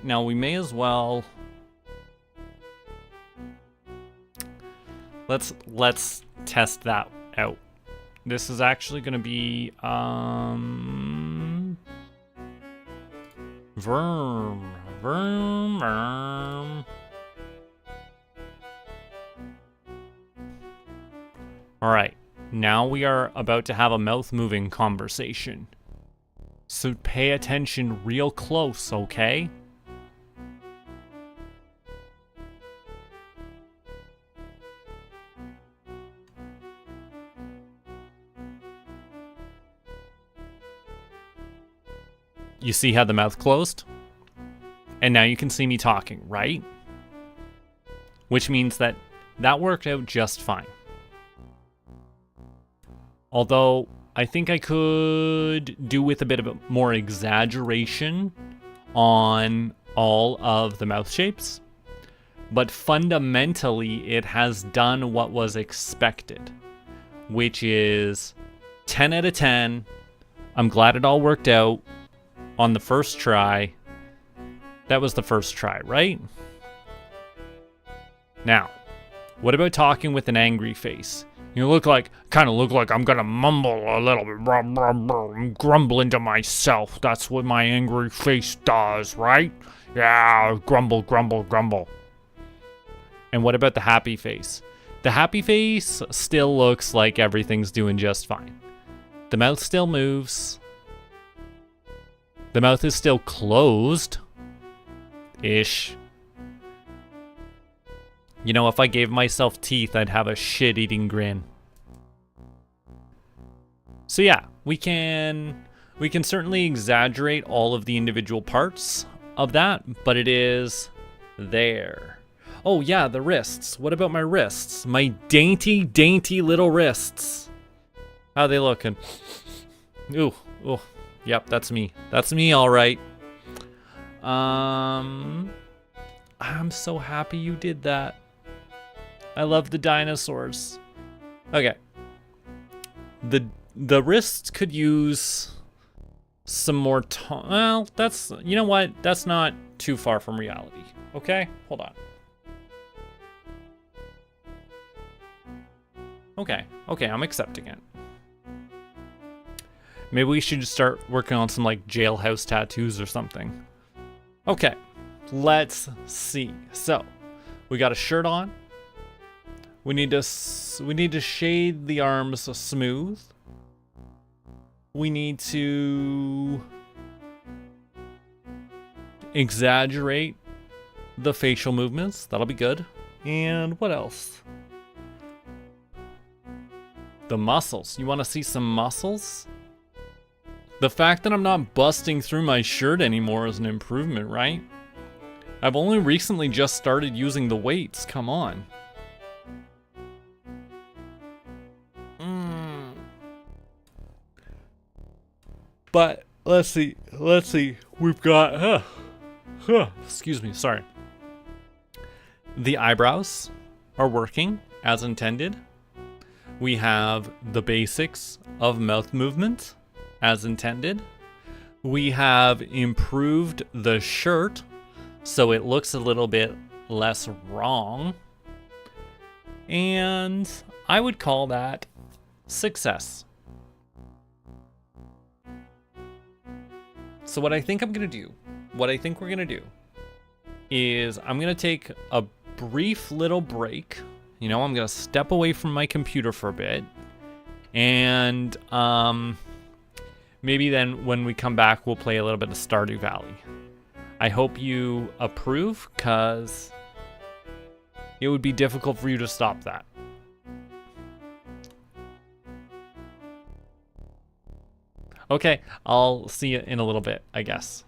Now we may as well... Let's test that out. This is actually going to be, Verm. All right, now we are about to have a mouth-moving conversation. So pay attention real close, okay? You see how the mouth closed? And now you can see me talking, right? Which means that worked out just fine. Although, I think I could do with a bit of more exaggeration on all of the mouth shapes. But fundamentally, it has done what was expected. Which is 10 out of 10. I'm glad it all worked out on the first try. That was the first try, right? Now, what about talking with an angry face? You kind of look like I'm gonna mumble a little bit, I'm grumbling to myself. That's what my angry face does, right? Yeah, grumble, grumble, grumble. And what about the happy face? The happy face still looks like everything's doing just fine. The mouth still moves. The mouth is still closed. Ish. You know, if I gave myself teeth, I'd have a shit-eating grin. So yeah, we can certainly exaggerate all of the individual parts of that, but it is There. Oh yeah, the wrists. What about my wrists? My dainty, dainty little wrists. How are they looking? Ooh, ooh. Yep, that's me. That's me, all right. I'm so happy you did that. I love the dinosaurs. Okay. The wrists could use some more time. Well, that's, you know what? That's not too far from reality. Okay, hold on. Okay, I'm accepting it. Maybe we should just start working on some like jailhouse tattoos or something. Okay, let's see. So, we got a shirt on. We need to shade the arms smooth. We need to exaggerate the facial movements. That'll be good. And what else? The muscles. You want to see some muscles? The fact that I'm not busting through my shirt anymore is an improvement, right? I've only recently just started using the weights. Come on. But let's see. We've got excuse me, sorry. The eyebrows are working as intended. We have the basics of mouth movement as intended. We have improved the shirt so it looks a little bit less wrong. And I would call that success. So what I think we're gonna do is I'm gonna take a brief little break. You know, I'm gonna step away from my computer for a bit. And maybe then when we come back, we'll play a little bit of Stardew Valley. I hope you approve, because it would be difficult for you to stop that. Okay, I'll see you in a little bit, I guess.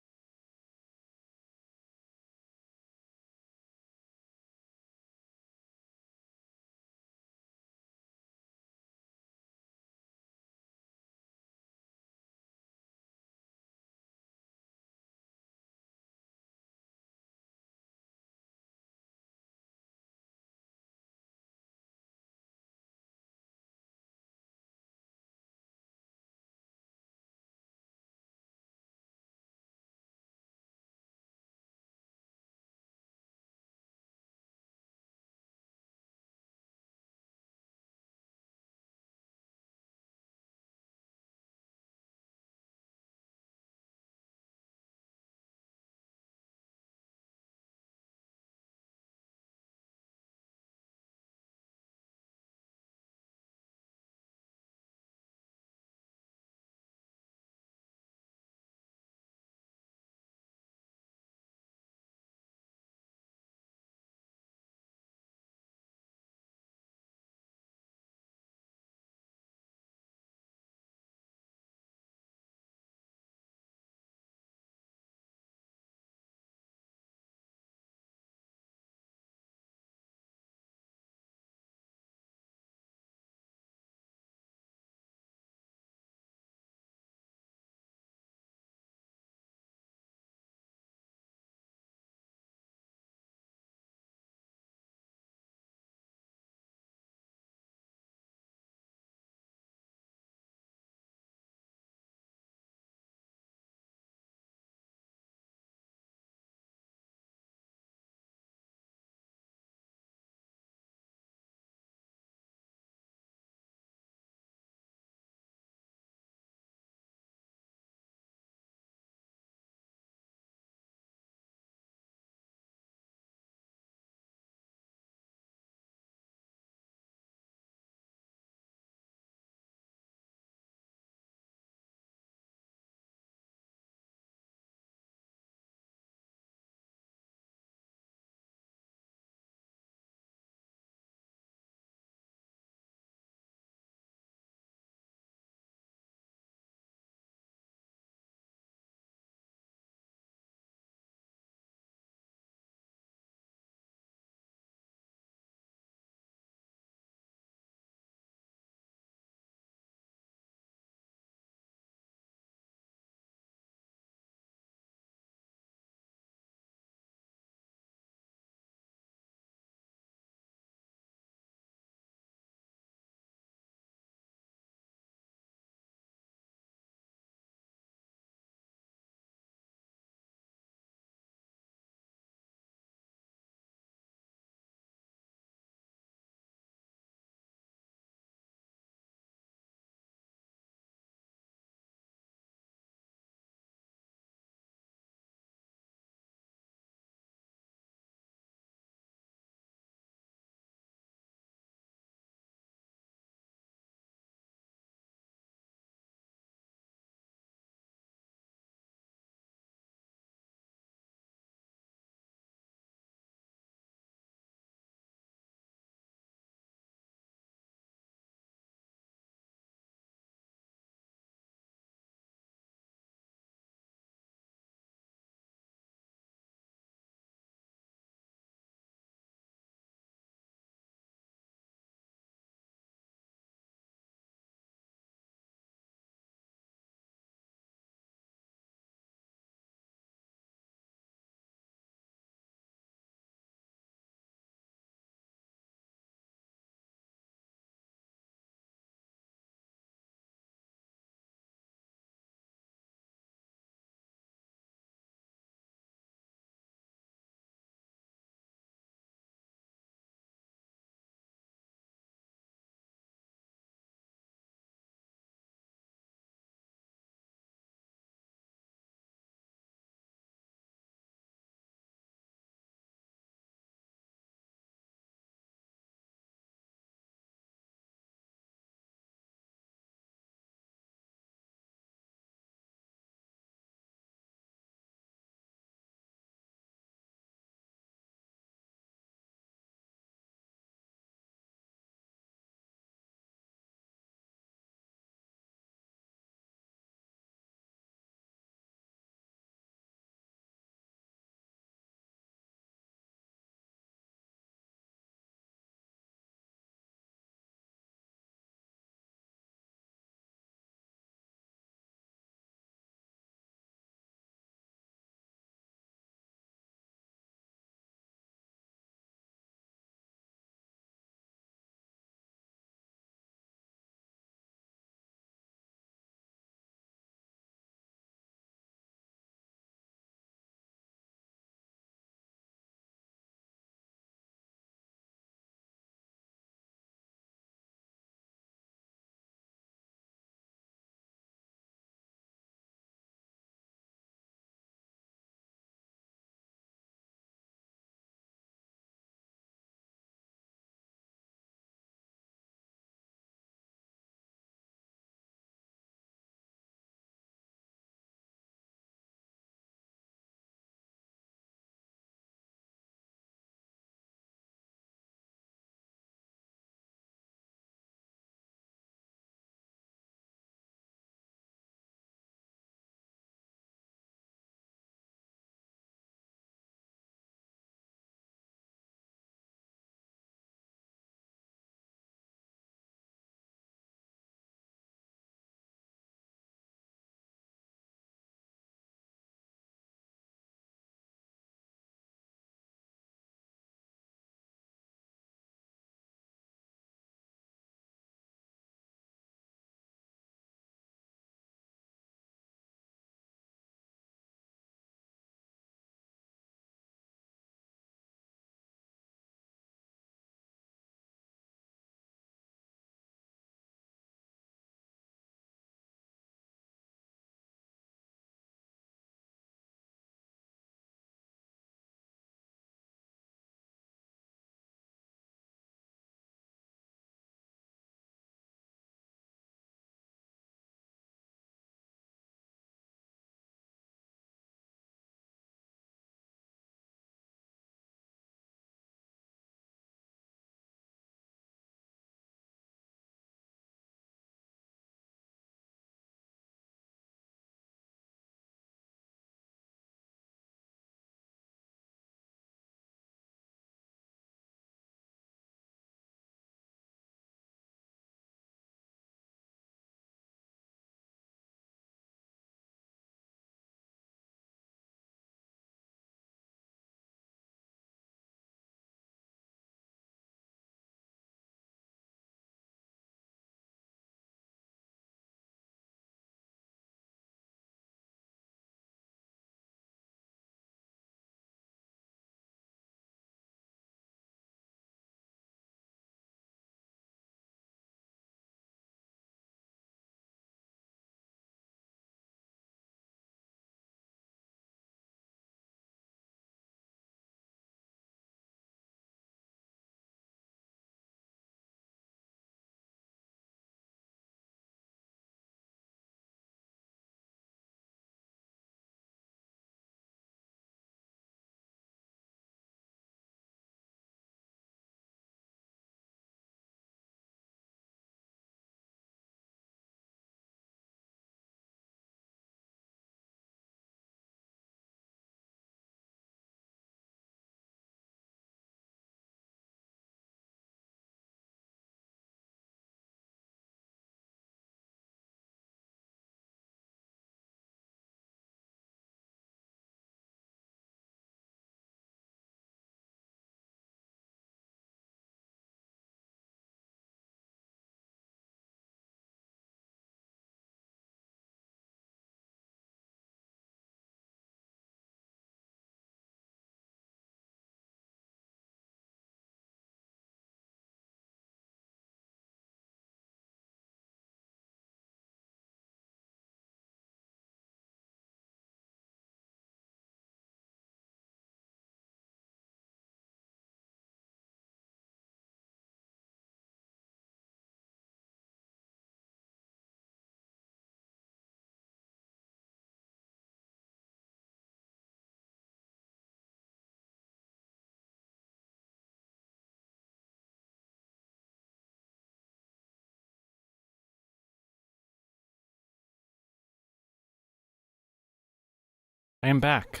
I am back.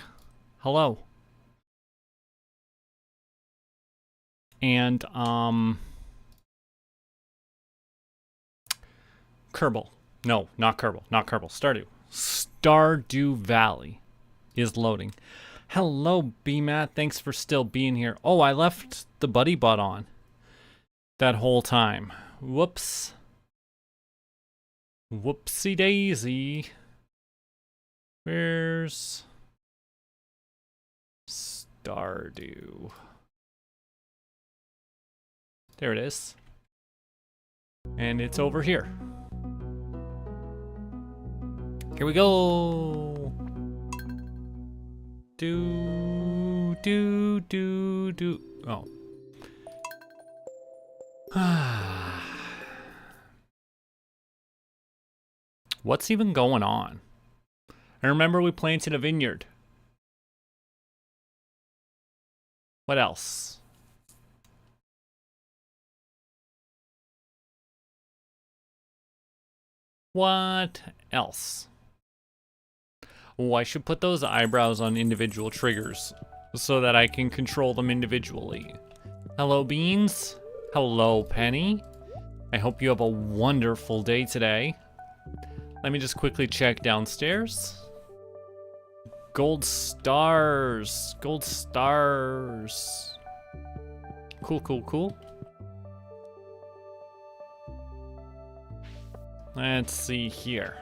Hello. And, Kerbal. No, not Kerbal. Not Kerbal. Stardew. Stardew Valley is loading. Hello, BMAT. Thanks for still being here. Oh, I left the buddy bot on that whole time. Whoops. Whoopsie daisy. Where's Stardew? There it is. And it's over here. Here we go. Do. Oh. What's even going on? I remember we planted a vineyard. What else? What else? Oh, I should put those eyebrows on individual triggers so that I can control them individually. Hello, Beans. Hello, Penny. I hope you have a wonderful day today. Let me just quickly check downstairs. Gold stars. Gold stars. Cool, cool, cool. Let's see here.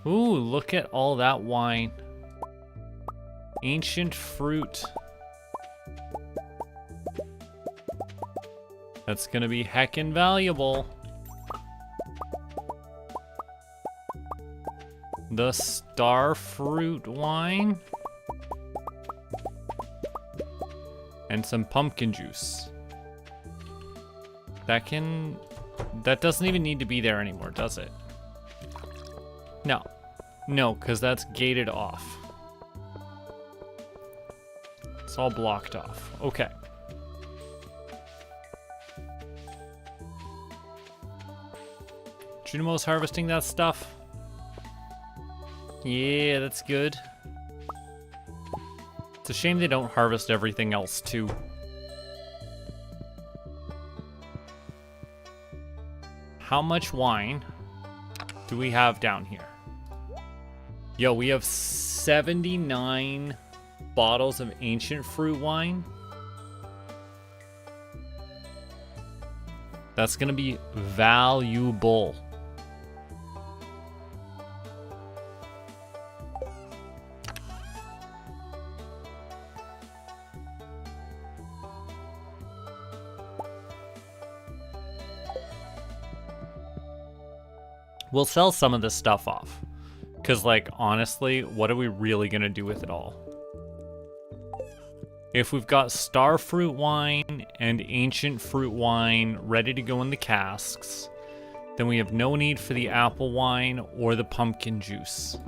Ooh, look at all that wine. Ancient fruit. That's gonna be heckin' valuable. The star fruit wine. And some pumpkin juice. That doesn't even need to be there anymore, does it? No. No, because that's gated off. It's all blocked off. Okay. Junimo's harvesting that stuff. Yeah, that's good. It's a shame they don't harvest everything else, too. How much wine do we have down here? Yo, we have 79 bottles of ancient fruit wine. That's gonna be valuable. We'll sell some of this stuff off. Because, like, honestly, what are we really going to do with it all? If we've got star fruit wine and ancient fruit wine ready to go in the casks, then we have no need for the apple wine or the pumpkin juice.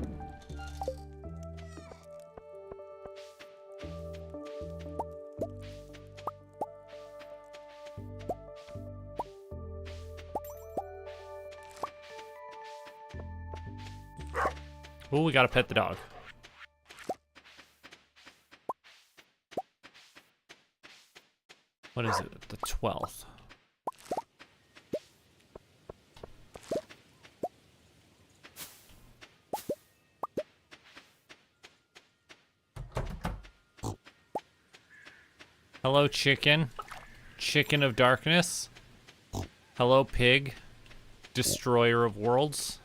Oh, we gotta pet the dog. What is it? The 12th. Hello, chicken. Chicken of darkness. Hello, pig. Destroyer of worlds.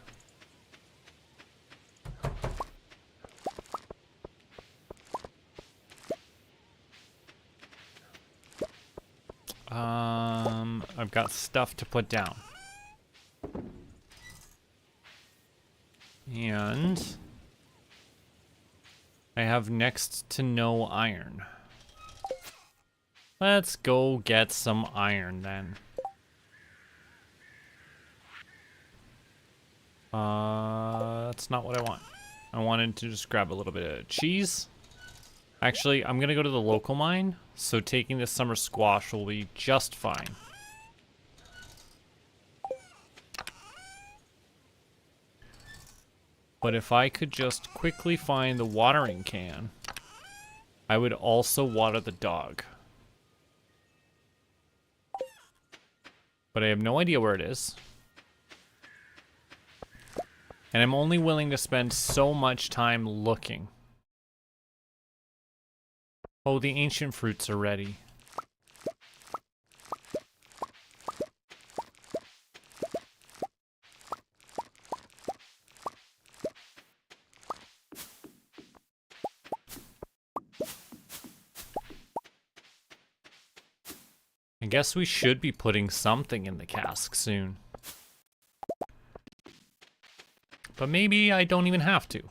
I've got stuff to put down. And I have next to no iron. Let's go get some iron then. That's not what I want. I wanted to just grab a little bit of cheese. Actually, I'm gonna go to the local mine, so taking this summer squash will be just fine. But if I could just quickly find the watering can, I would also water the dog. But I have no idea where it is. And I'm only willing to spend so much time looking. Oh, the ancient fruits are ready. I guess we should be putting something in the cask soon. But maybe I don't even have to.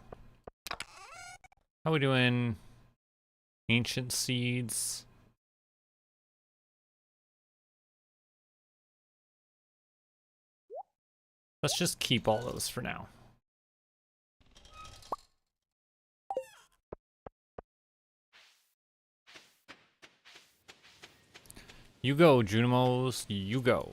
How are we doing? Ancient seeds. Let's just keep all those for now. You go, Junimos, you go.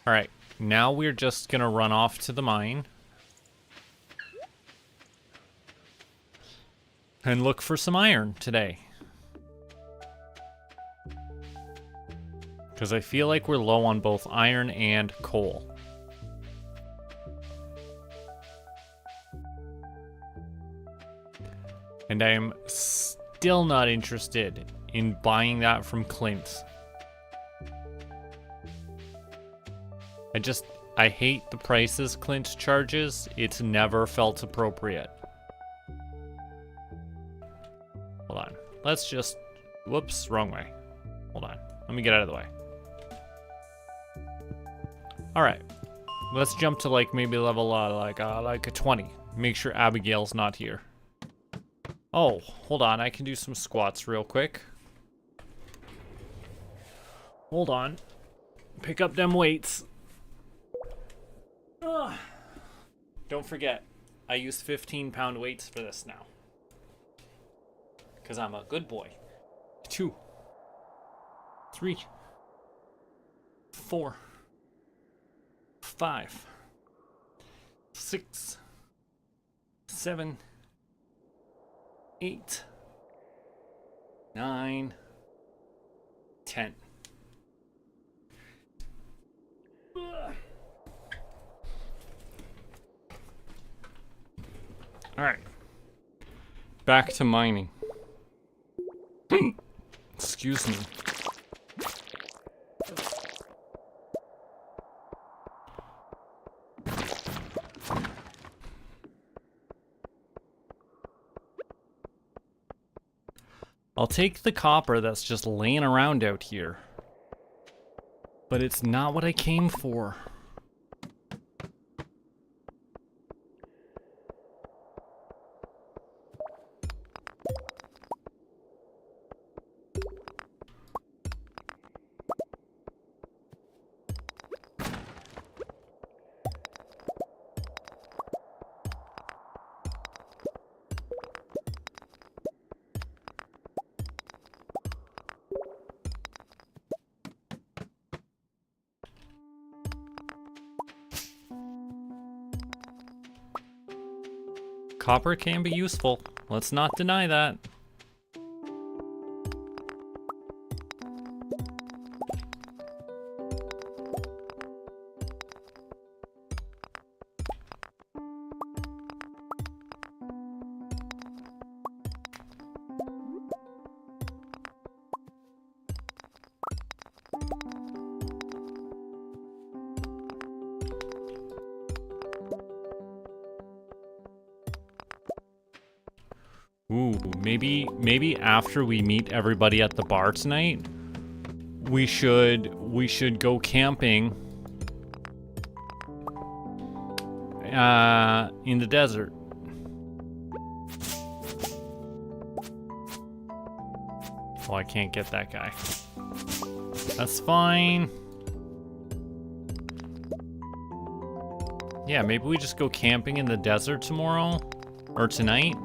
Alright, now we're just gonna run off to the mine. And look for some iron today. Because I feel like we're low on both iron and coal. And I am still not interested in buying that from Clint. I hate the prices Clint charges. It's never felt appropriate. Hold on. Let's just... Whoops, wrong way. Hold on. Let me get out of the way. Alright. Let's jump to like maybe level like a 20. Make sure Abigail's not here. Oh, hold on. I can do some squats real quick. Hold on. Pick up them weights. Ugh. Don't forget, I use 15-pound weights for this now. Because I'm a good boy. 2, 3, 4, 5, 6, 7, 8, 9, 10. Alright. Back to mining. Excuse me. I'll take the copper that's just laying around out here. But it's not what I came for. Copper can be useful. Let's not deny that. Ooh, maybe after we meet everybody at the bar tonight, we should go camping in the desert. Oh, I can't get that guy. That's fine. Yeah, maybe we just go camping in the desert tomorrow or tonight.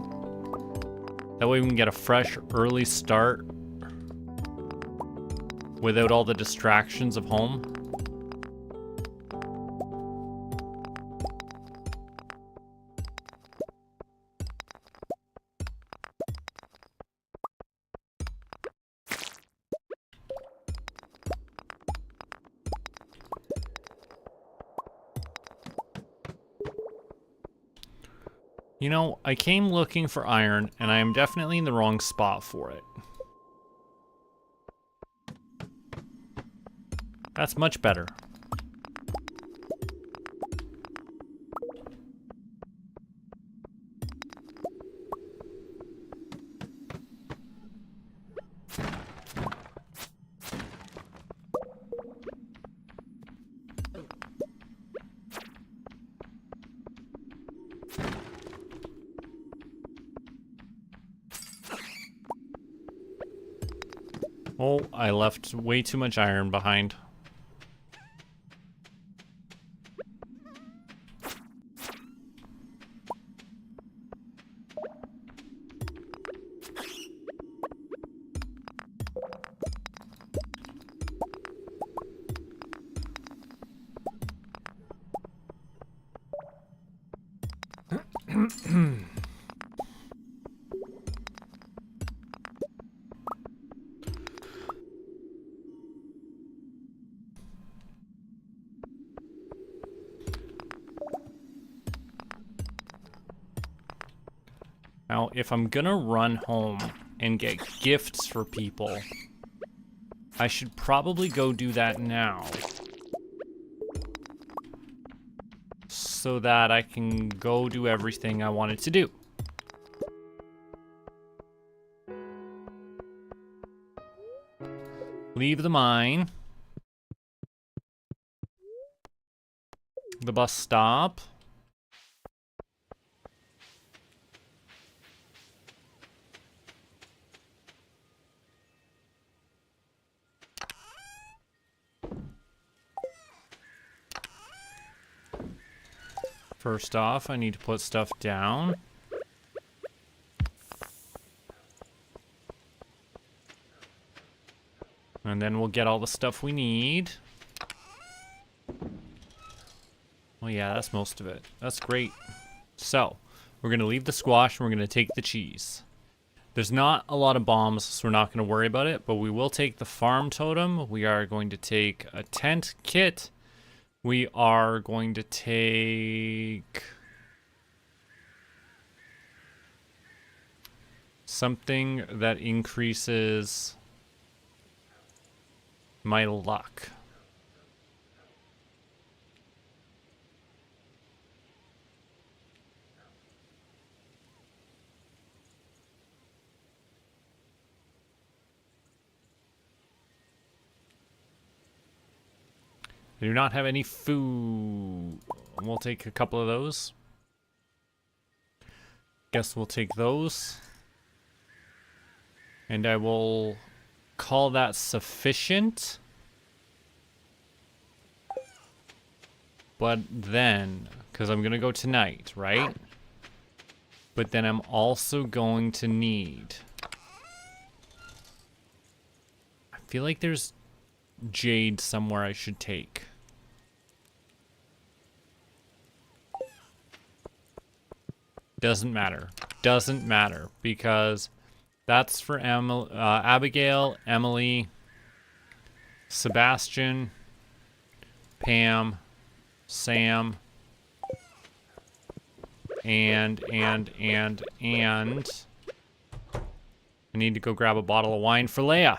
That way we can get a fresh, early start without all the distractions of home. You know, I came looking for iron, and I am definitely in the wrong spot for it. That's much better. Oh, I left way too much iron behind. Now, if I'm gonna run home and get gifts for people, I should probably go do that now. So that I can go do everything I wanted to do. Leave the mine. The bus stop. First off, I need to put stuff down. And then we'll get all the stuff we need. Well, yeah, that's most of it. That's great. So, we're going to leave the squash and we're going to take the cheese. There's not a lot of bombs, so we're not going to worry about it, but we will take the farm totem. We are going to take a tent kit. We are going to take something that increases my luck. I do not have any food. We'll take a couple of those. Guess we'll take those. And I will call that sufficient. But then, because I'm going to go tonight, right? But then I'm also going to need... I feel like there's jade somewhere I should take. Doesn't matter. Doesn't matter because that's for Abigail, Emily, Sebastian, Pam, Sam, and I need to go grab a bottle of wine for Leia.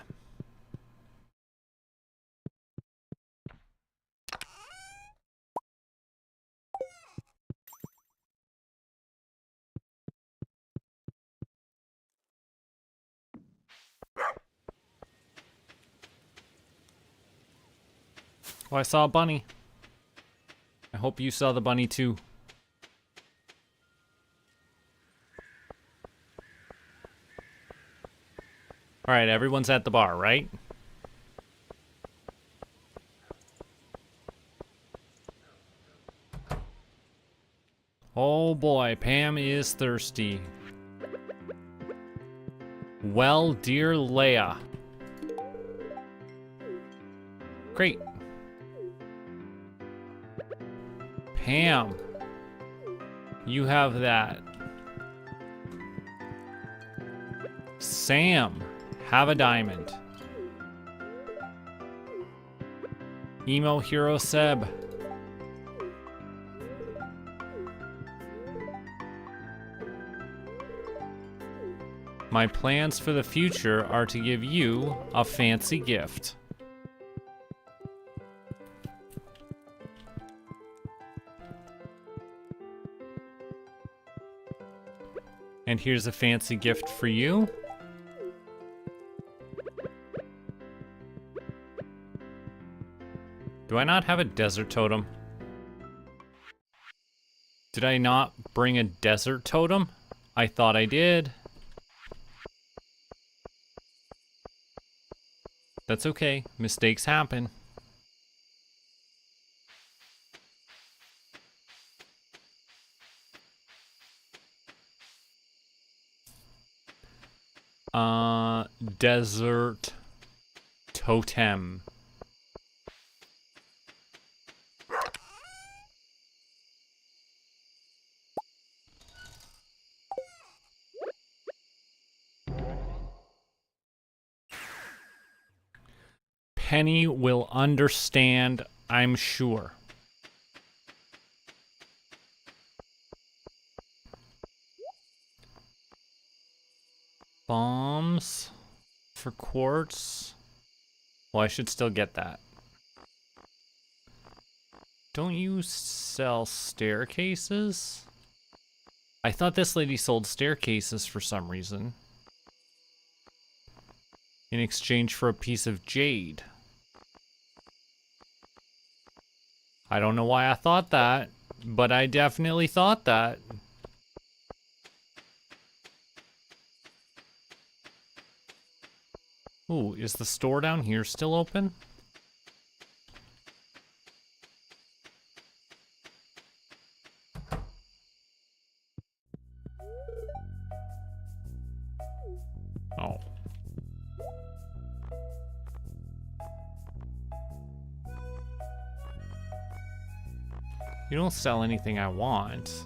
Oh, I saw a bunny. I hope you saw the bunny too. Alright, everyone's at the bar, right? Oh boy, Pam is thirsty. Well, dear Leia. Great. Pam. You have that. Sam. Have a diamond. Emo Hero Seb. My plans for the future are to give you a fancy gift. And here's a fancy gift for you. Do I not have a desert totem? Did I not bring a desert totem? I thought I did. That's okay. Mistakes happen. Desert totem. Penny will understand, I'm sure. Bombs for quartz. Well, I should still get that. Don't you sell staircases? I thought this lady sold staircases for some reason. In exchange for a piece of jade. I don't know why I thought that, but I definitely thought that. Ooh, is the store down here still open? Oh. You don't sell anything I want.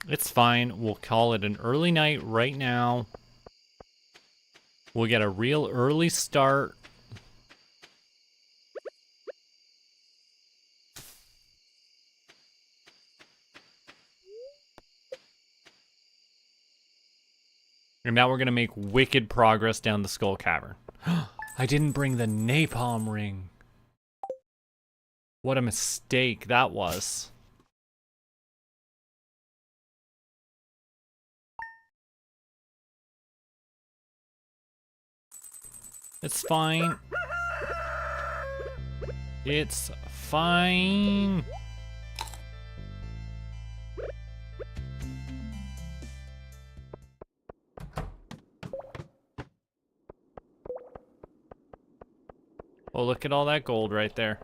It's fine. We'll call it an early night right now. We'll get a real early start. And now we're gonna make wicked progress down the Skull Cavern. I didn't bring the napalm ring. What a mistake that was. It's fine. It's fine. Oh, look at all that gold right there.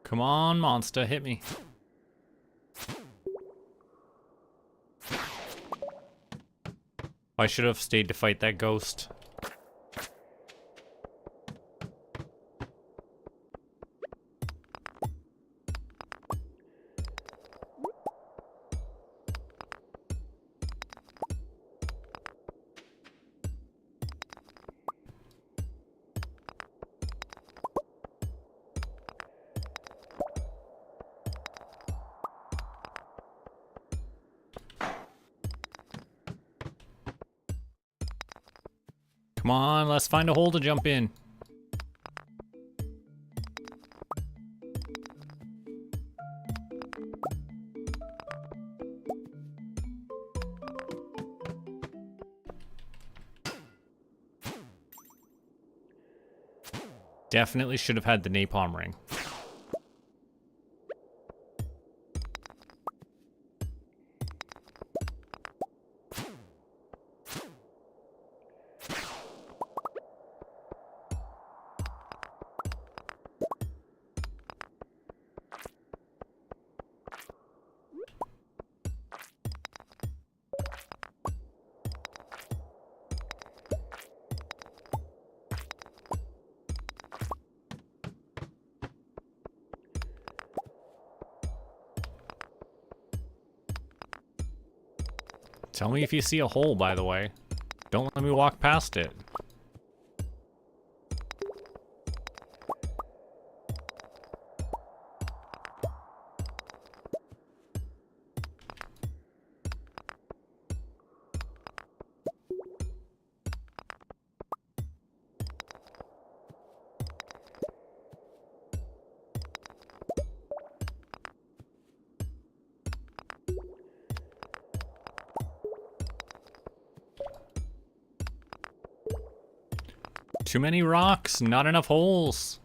Come on, monster, hit me. I should have stayed to fight that ghost. Come on, let's find a hole to jump in. Definitely should have had the napalm ring. Tell me if you see a hole, by the way. Don't let me walk past it. Too many rocks, not enough holes.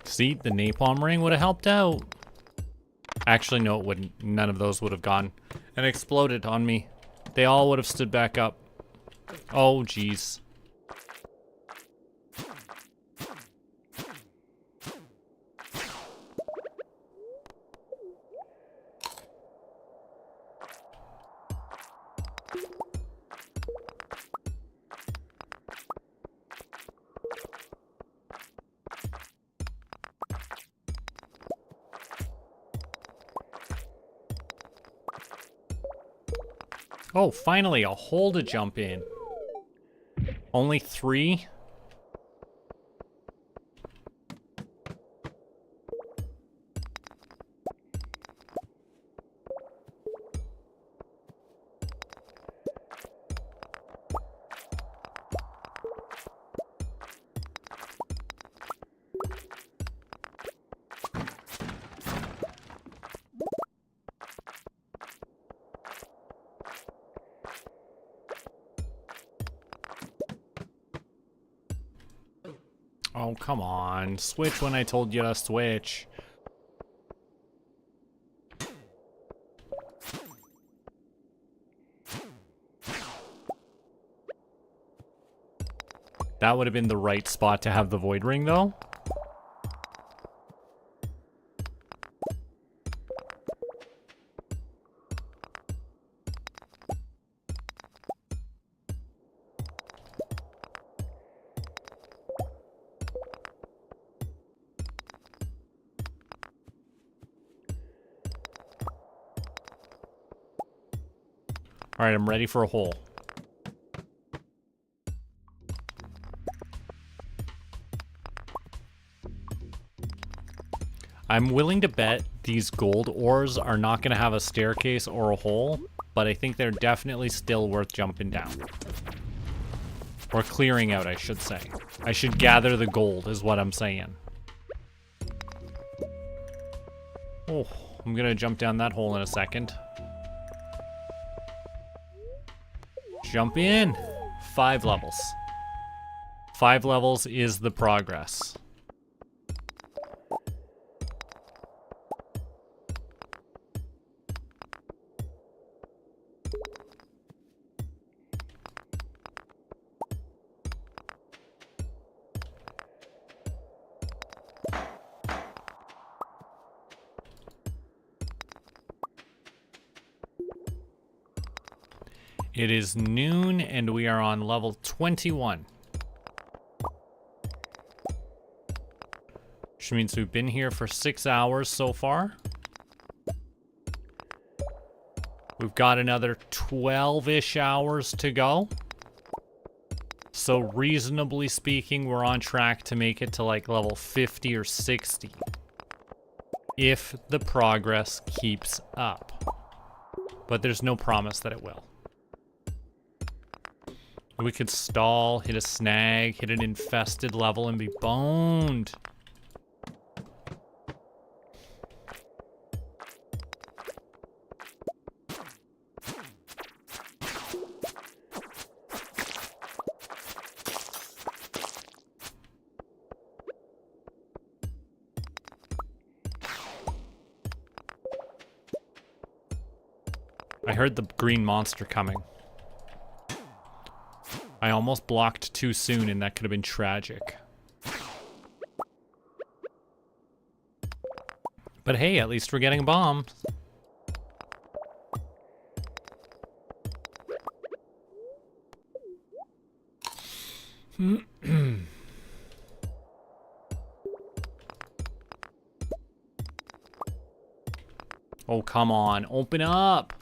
See, the napalm ring would have helped out. Actually, no, it wouldn't. None of those would have gone and exploded on me. They all would have stood back up. Oh, jeez. Oh, finally, a hole to jump in. Only 3? Oh, come on. Switch when I told you to switch. That would have been the right spot to have the void ring, though. All right, I'm ready for a hole. I'm willing to bet these gold ores are not going to have a staircase or a hole, but I think they're definitely still worth jumping down. Or clearing out, I should say. I should gather the gold, is what I'm saying. Oh, I'm going to jump down that hole in a second. Jump in. 5 levels. 5 levels is the progress. It is noon and we are on level 21. Which means we've been here for 6 hours so far. We've got another 12-ish hours to go. So reasonably speaking, we're on track to make it to like level 50 or 60. If the progress keeps up. But there's no promise that it will. We could stall, hit a snag, hit an infested level, and be boned. I heard the green monster coming. I almost blocked too soon, and that could have been tragic. But hey, at least we're getting a bomb. Oh, come on. Open up.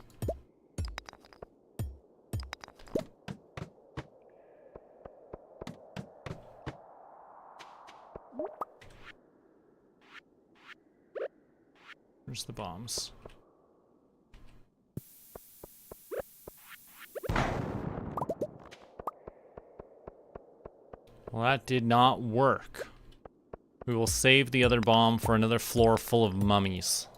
Where's the bombs? Well, that did not work. We will save the other bomb for another floor full of mummies.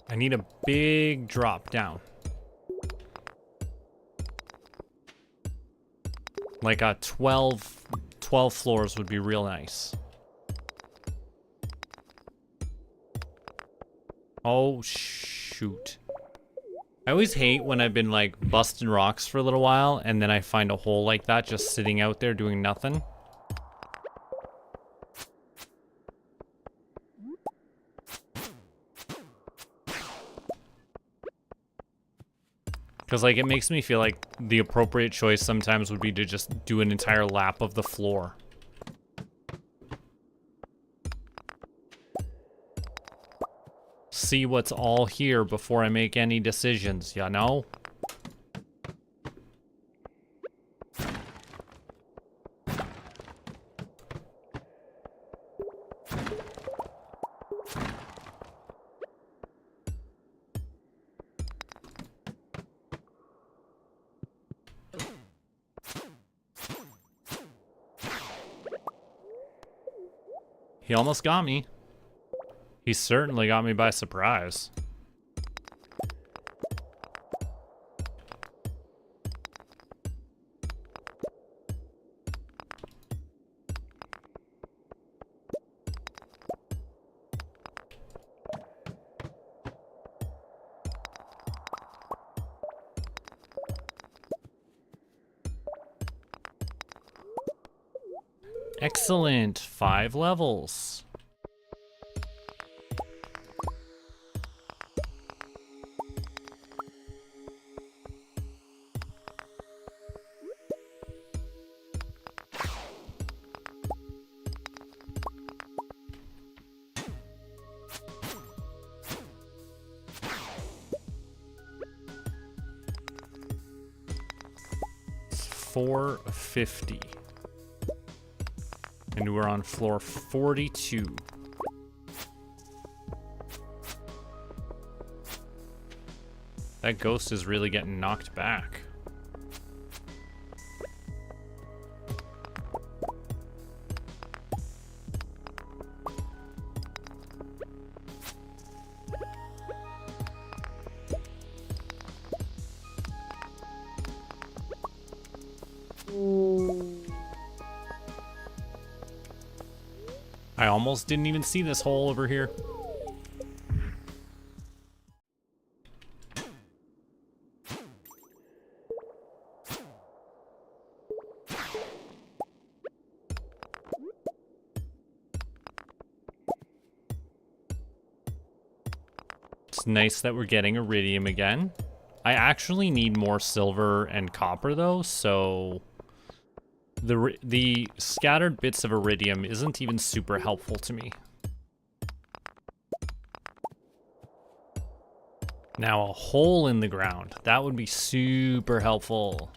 I need a big drop down. Like a 12 floors would be real nice. Oh, shoot. I always hate when I've been like busting rocks for a little while and then I find a hole like that just sitting out there doing nothing. Because, like, it makes me feel like the appropriate choice sometimes would be to just do an entire lap of the floor. See what's all here before I make any decisions, you know? He almost got me. He certainly got me by surprise. Excellent. 5 levels. It's 450. And we're on floor 42. That ghost is really getting knocked back. I almost didn't even see this hole over here. It's nice that we're getting iridium again. I actually need more silver and copper though, so the scattered bits of iridium isn't even super helpful to me. Now a hole in the ground, that would be super helpful.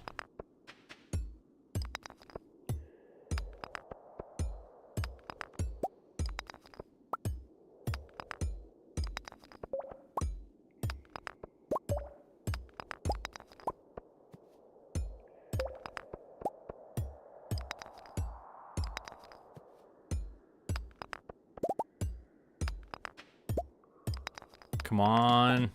Come on.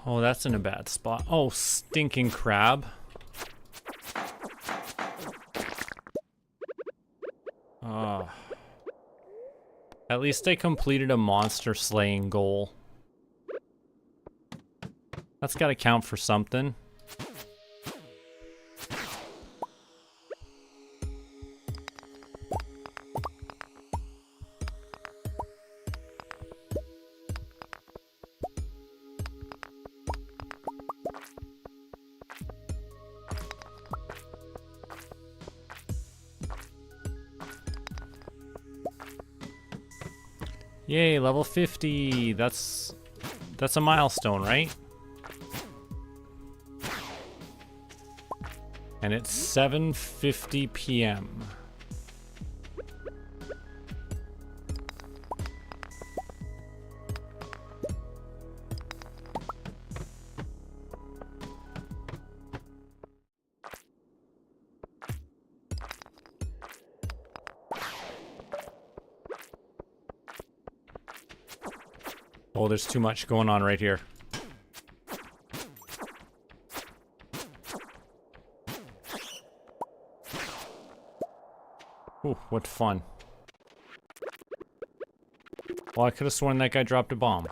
Oh, that's in a bad spot. Oh, stinking crab. Oh. At least I completed a monster slaying goal. That's gotta count for something. Yay, level 50. That's a milestone, right? And it's 7:50 p.m. Oh, there's too much going on right here. Ooh, what fun. Well, I could have sworn that guy dropped a bomb.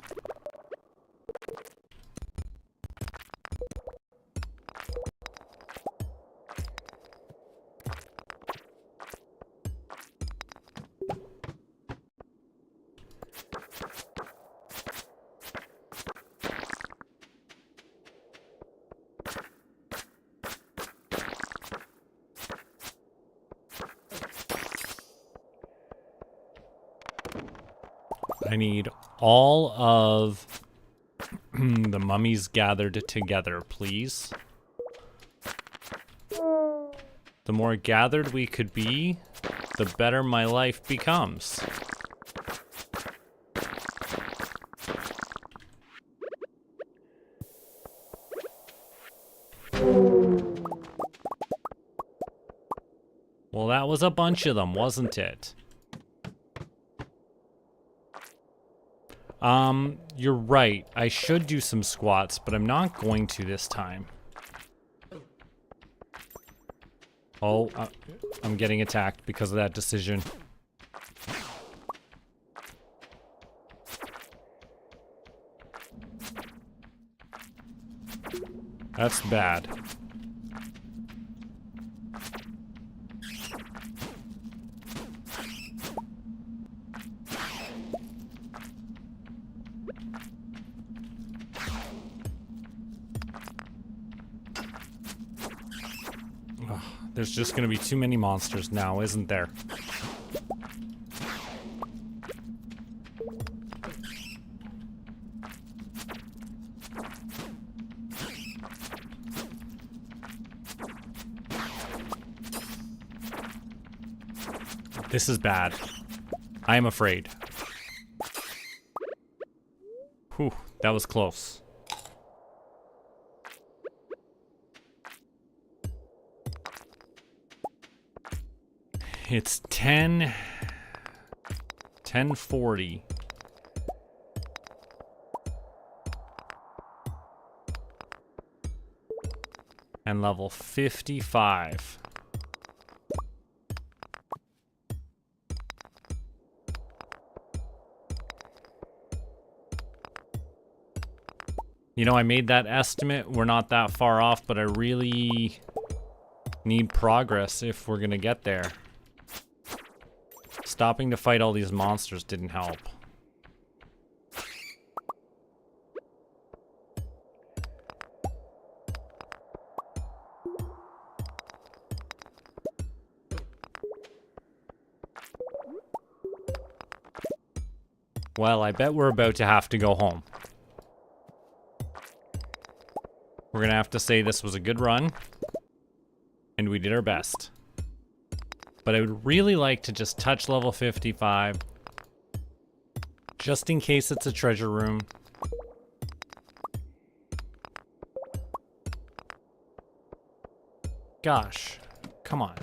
I need all of the mummies gathered together, please. The more gathered we could be, the better my life becomes. Well, that was a bunch of them, wasn't it? You're right. I should do some squats, but I'm not going to this time. Oh, I'm getting attacked because of that decision. That's bad. There's just gonna be too many monsters now, isn't there? This is bad. I am afraid. Whew, that was close. It's 10:40. And level 55. You know, I made that estimate. We're not that far off, but I really need progress if we're gonna get there. Stopping to fight all these monsters didn't help. Well, I bet we're about to have to go home. We're gonna have to say this was a good run, and we did our best. But I would really like to just touch level 55, just in case it's a treasure room. Gosh, come on.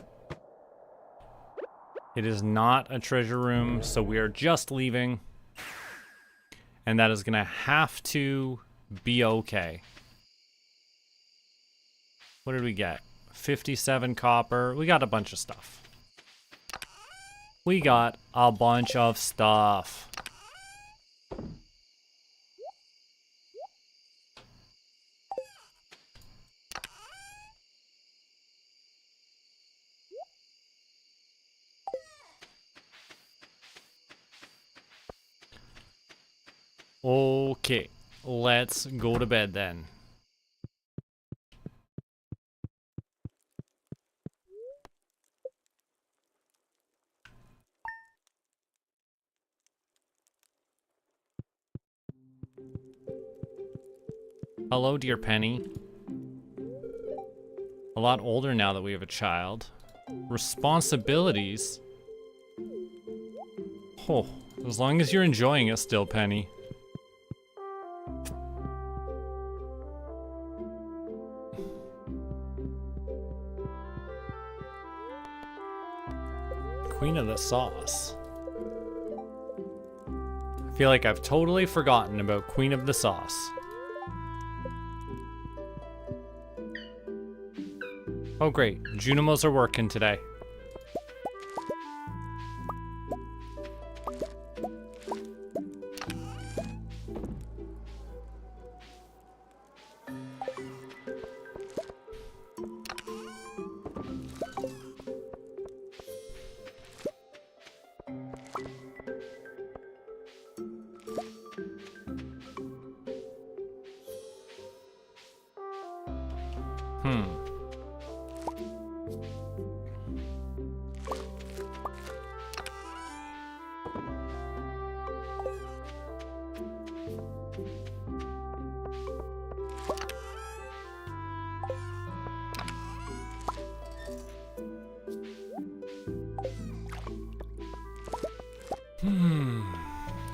It is not a treasure room, so we are just leaving. And that is gonna have to be okay. What did we get? 57 copper. We got a bunch of stuff. We got a bunch of stuff. Okay, let's go to bed then. Hello, dear Penny. A lot older now that we have a child. Responsibilities? Oh, as long as you're enjoying it still, Penny. Queen of the Sauce. I feel like I've totally forgotten about Queen of the Sauce. Oh great, Junimos are working today.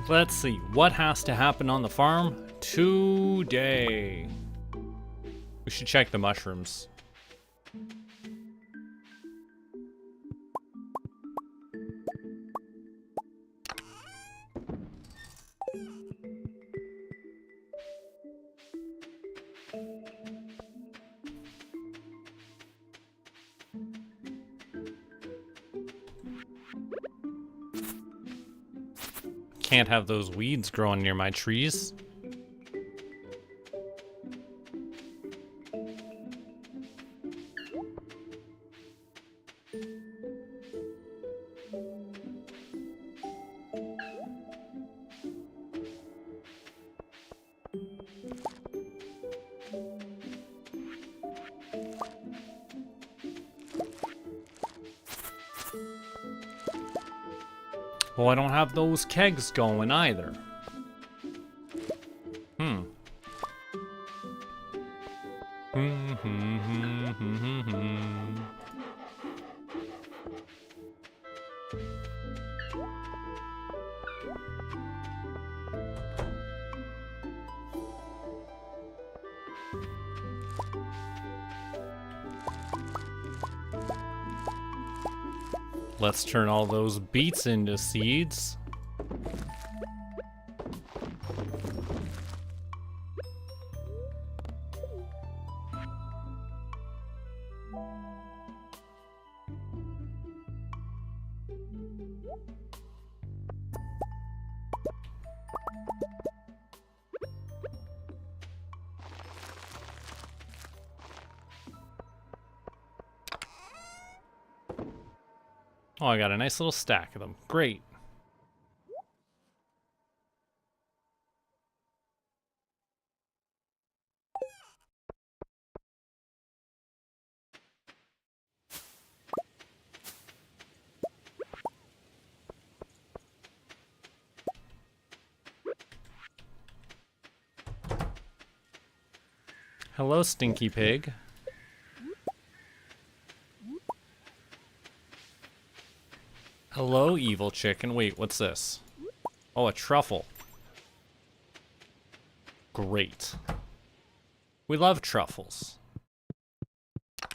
Let's see, what has to happen on the farm today? We should check the mushrooms. Can't have those weeds growing near my trees. Well, I don't have those kegs going either. Let's turn all those beets into seeds. Oh, I got a nice little stack of them. Great. Hello, stinky pig. Hello, evil chicken. Wait, what's this? Oh, a truffle. Great. We love truffles.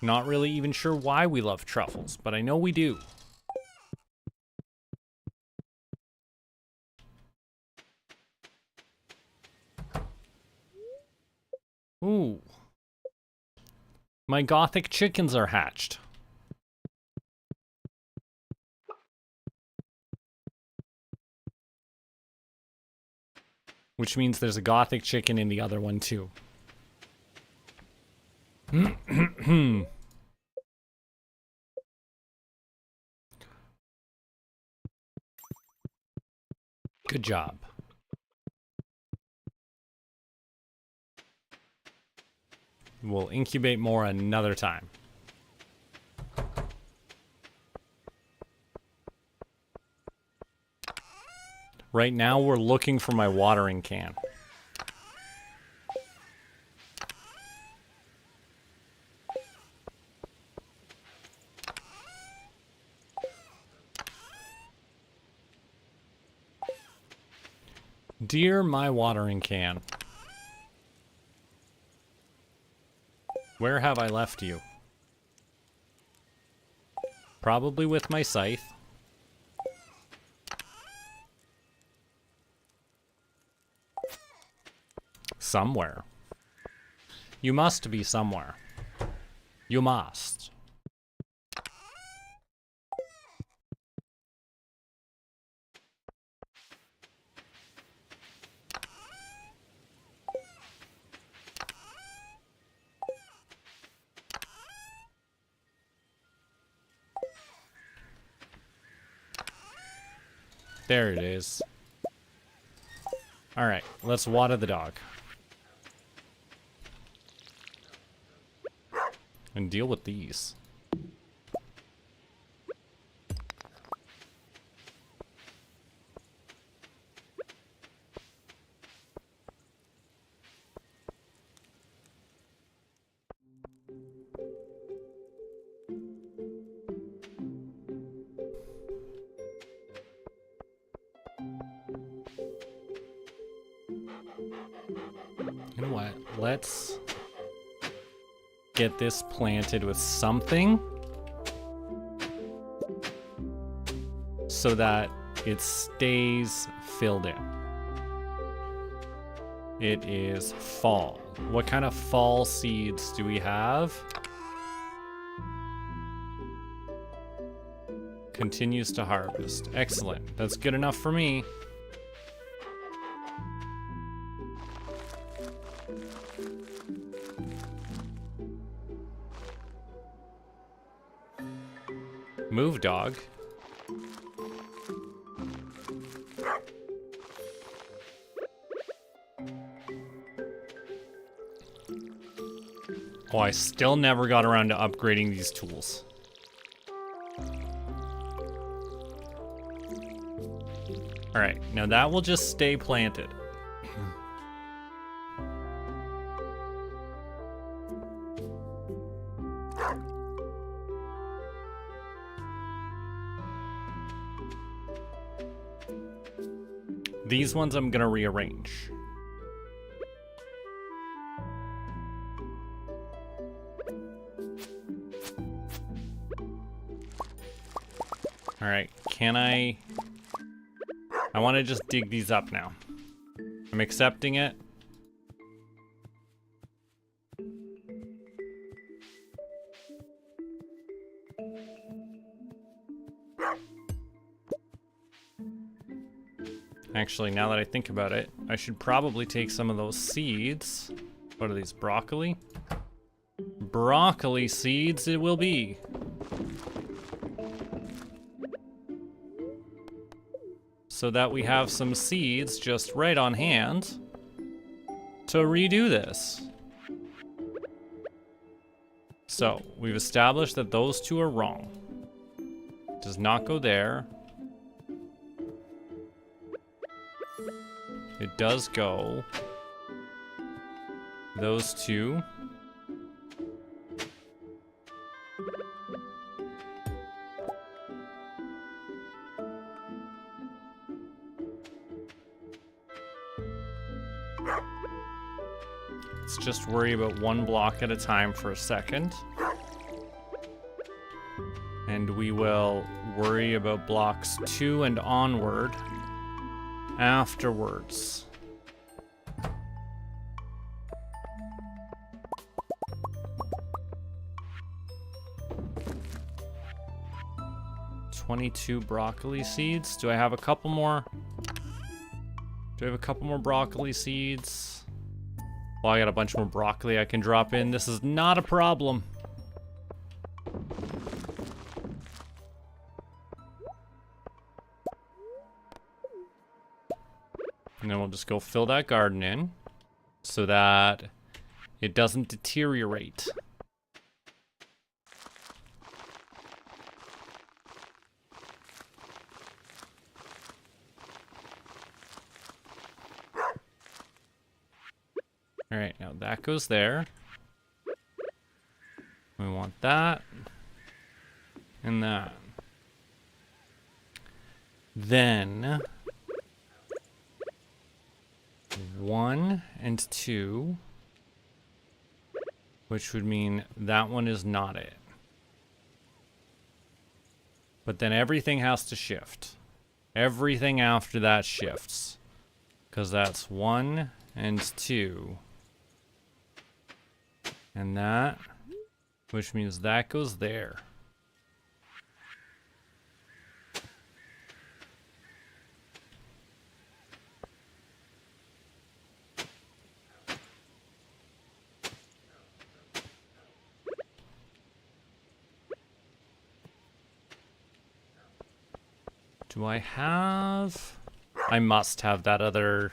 Not really even sure why we love truffles, but I know we do. Ooh. My gothic chickens are hatched. Which means there's a gothic chicken in the other one too. Good job. We'll incubate more another time. Right now, we're looking for my watering can. Dear my watering can, where have I left you? Probably with my scythe. Somewhere. You must be somewhere. You must. There it is. Alright, let's water the dog. And deal with these. You know what? Let's get this planted with something so that it stays filled in. It is fall. What kind of fall seeds do we have? Continues to harvest. Excellent. That's good enough for me. Move, dog. Oh, I still never got around to upgrading these tools. Alright, now that will just stay planted. These ones I'm gonna rearrange. Alright, can I want to just dig these up now. I'm accepting it. Actually, now that I think about it, I should probably take some of those seeds. What are these, broccoli? Broccoli seeds it will be. So that we have some seeds just right on hand to redo this. So, we've established that those two are wrong. Does not go there. It does go. Those two. Let's just worry about one block at a time for a second. And we will worry about blocks 2 and onward afterwards. "22 broccoli seeds. Do I have a couple more? Do I have a couple more broccoli seeds? Well, I got a bunch more broccoli I can drop in. This is not a problem. And then we'll just go fill that garden in so that it doesn't deteriorate. All right, now that goes there. We want that and that. Then 1 and 2, which would mean that one is not it. But then everything has to shift. Everything after that shifts, because that's 1 and 2. And that, which means that goes there. Do I have... I must have that other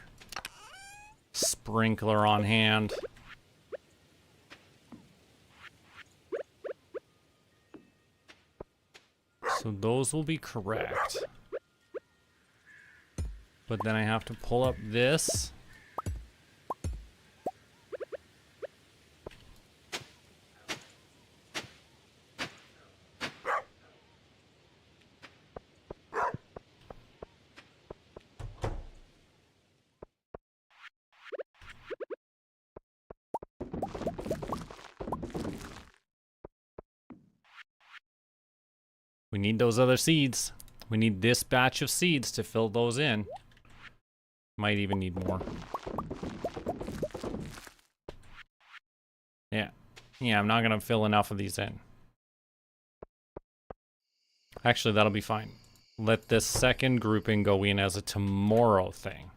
sprinkler on hand. So those will be correct. But then I have to pull up this. We need those other seeds. We need this batch of seeds to fill those in. Might even need more. Yeah. Yeah, I'm not gonna fill enough of these in. Actually, that'll be fine. Let this second grouping go in as a tomorrow thing.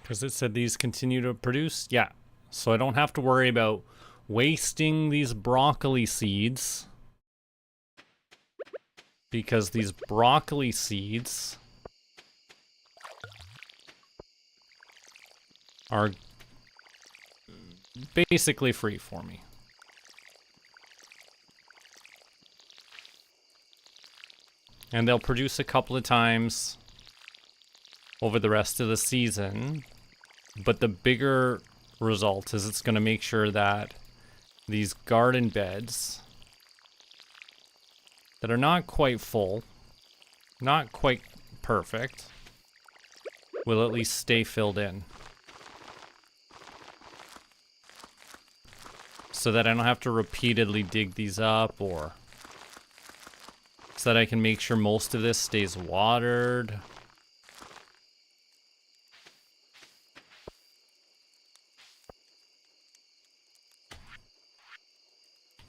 Because it said these continue to produce? Yeah. So I don't have to worry about wasting these broccoli seeds. Because these broccoli seeds are basically free for me. And they'll produce a couple of times over the rest of the season. But the bigger result is it's going to make sure that these garden beds that are not quite full, not quite perfect, will at least stay filled in. So that I don't have to repeatedly dig these up, or so that I can make sure most of this stays watered.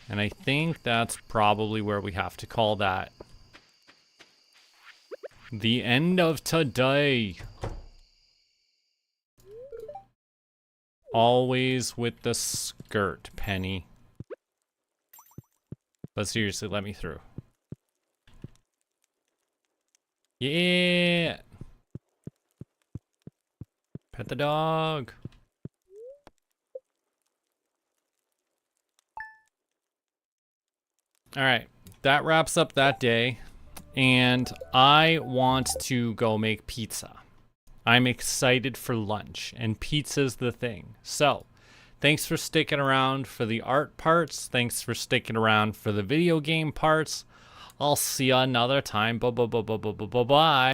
And I think that's probably where we have to call that the end of today. Always with the skirt, Penny. But seriously, let me through. Yeah! Pet the dog. All right, that wraps up that day, and I want to go make pizza. I'm excited for lunch, and pizza's the thing. So, thanks for sticking around for the art parts. Thanks for sticking around for the video game parts. I'll see you another time. Bye.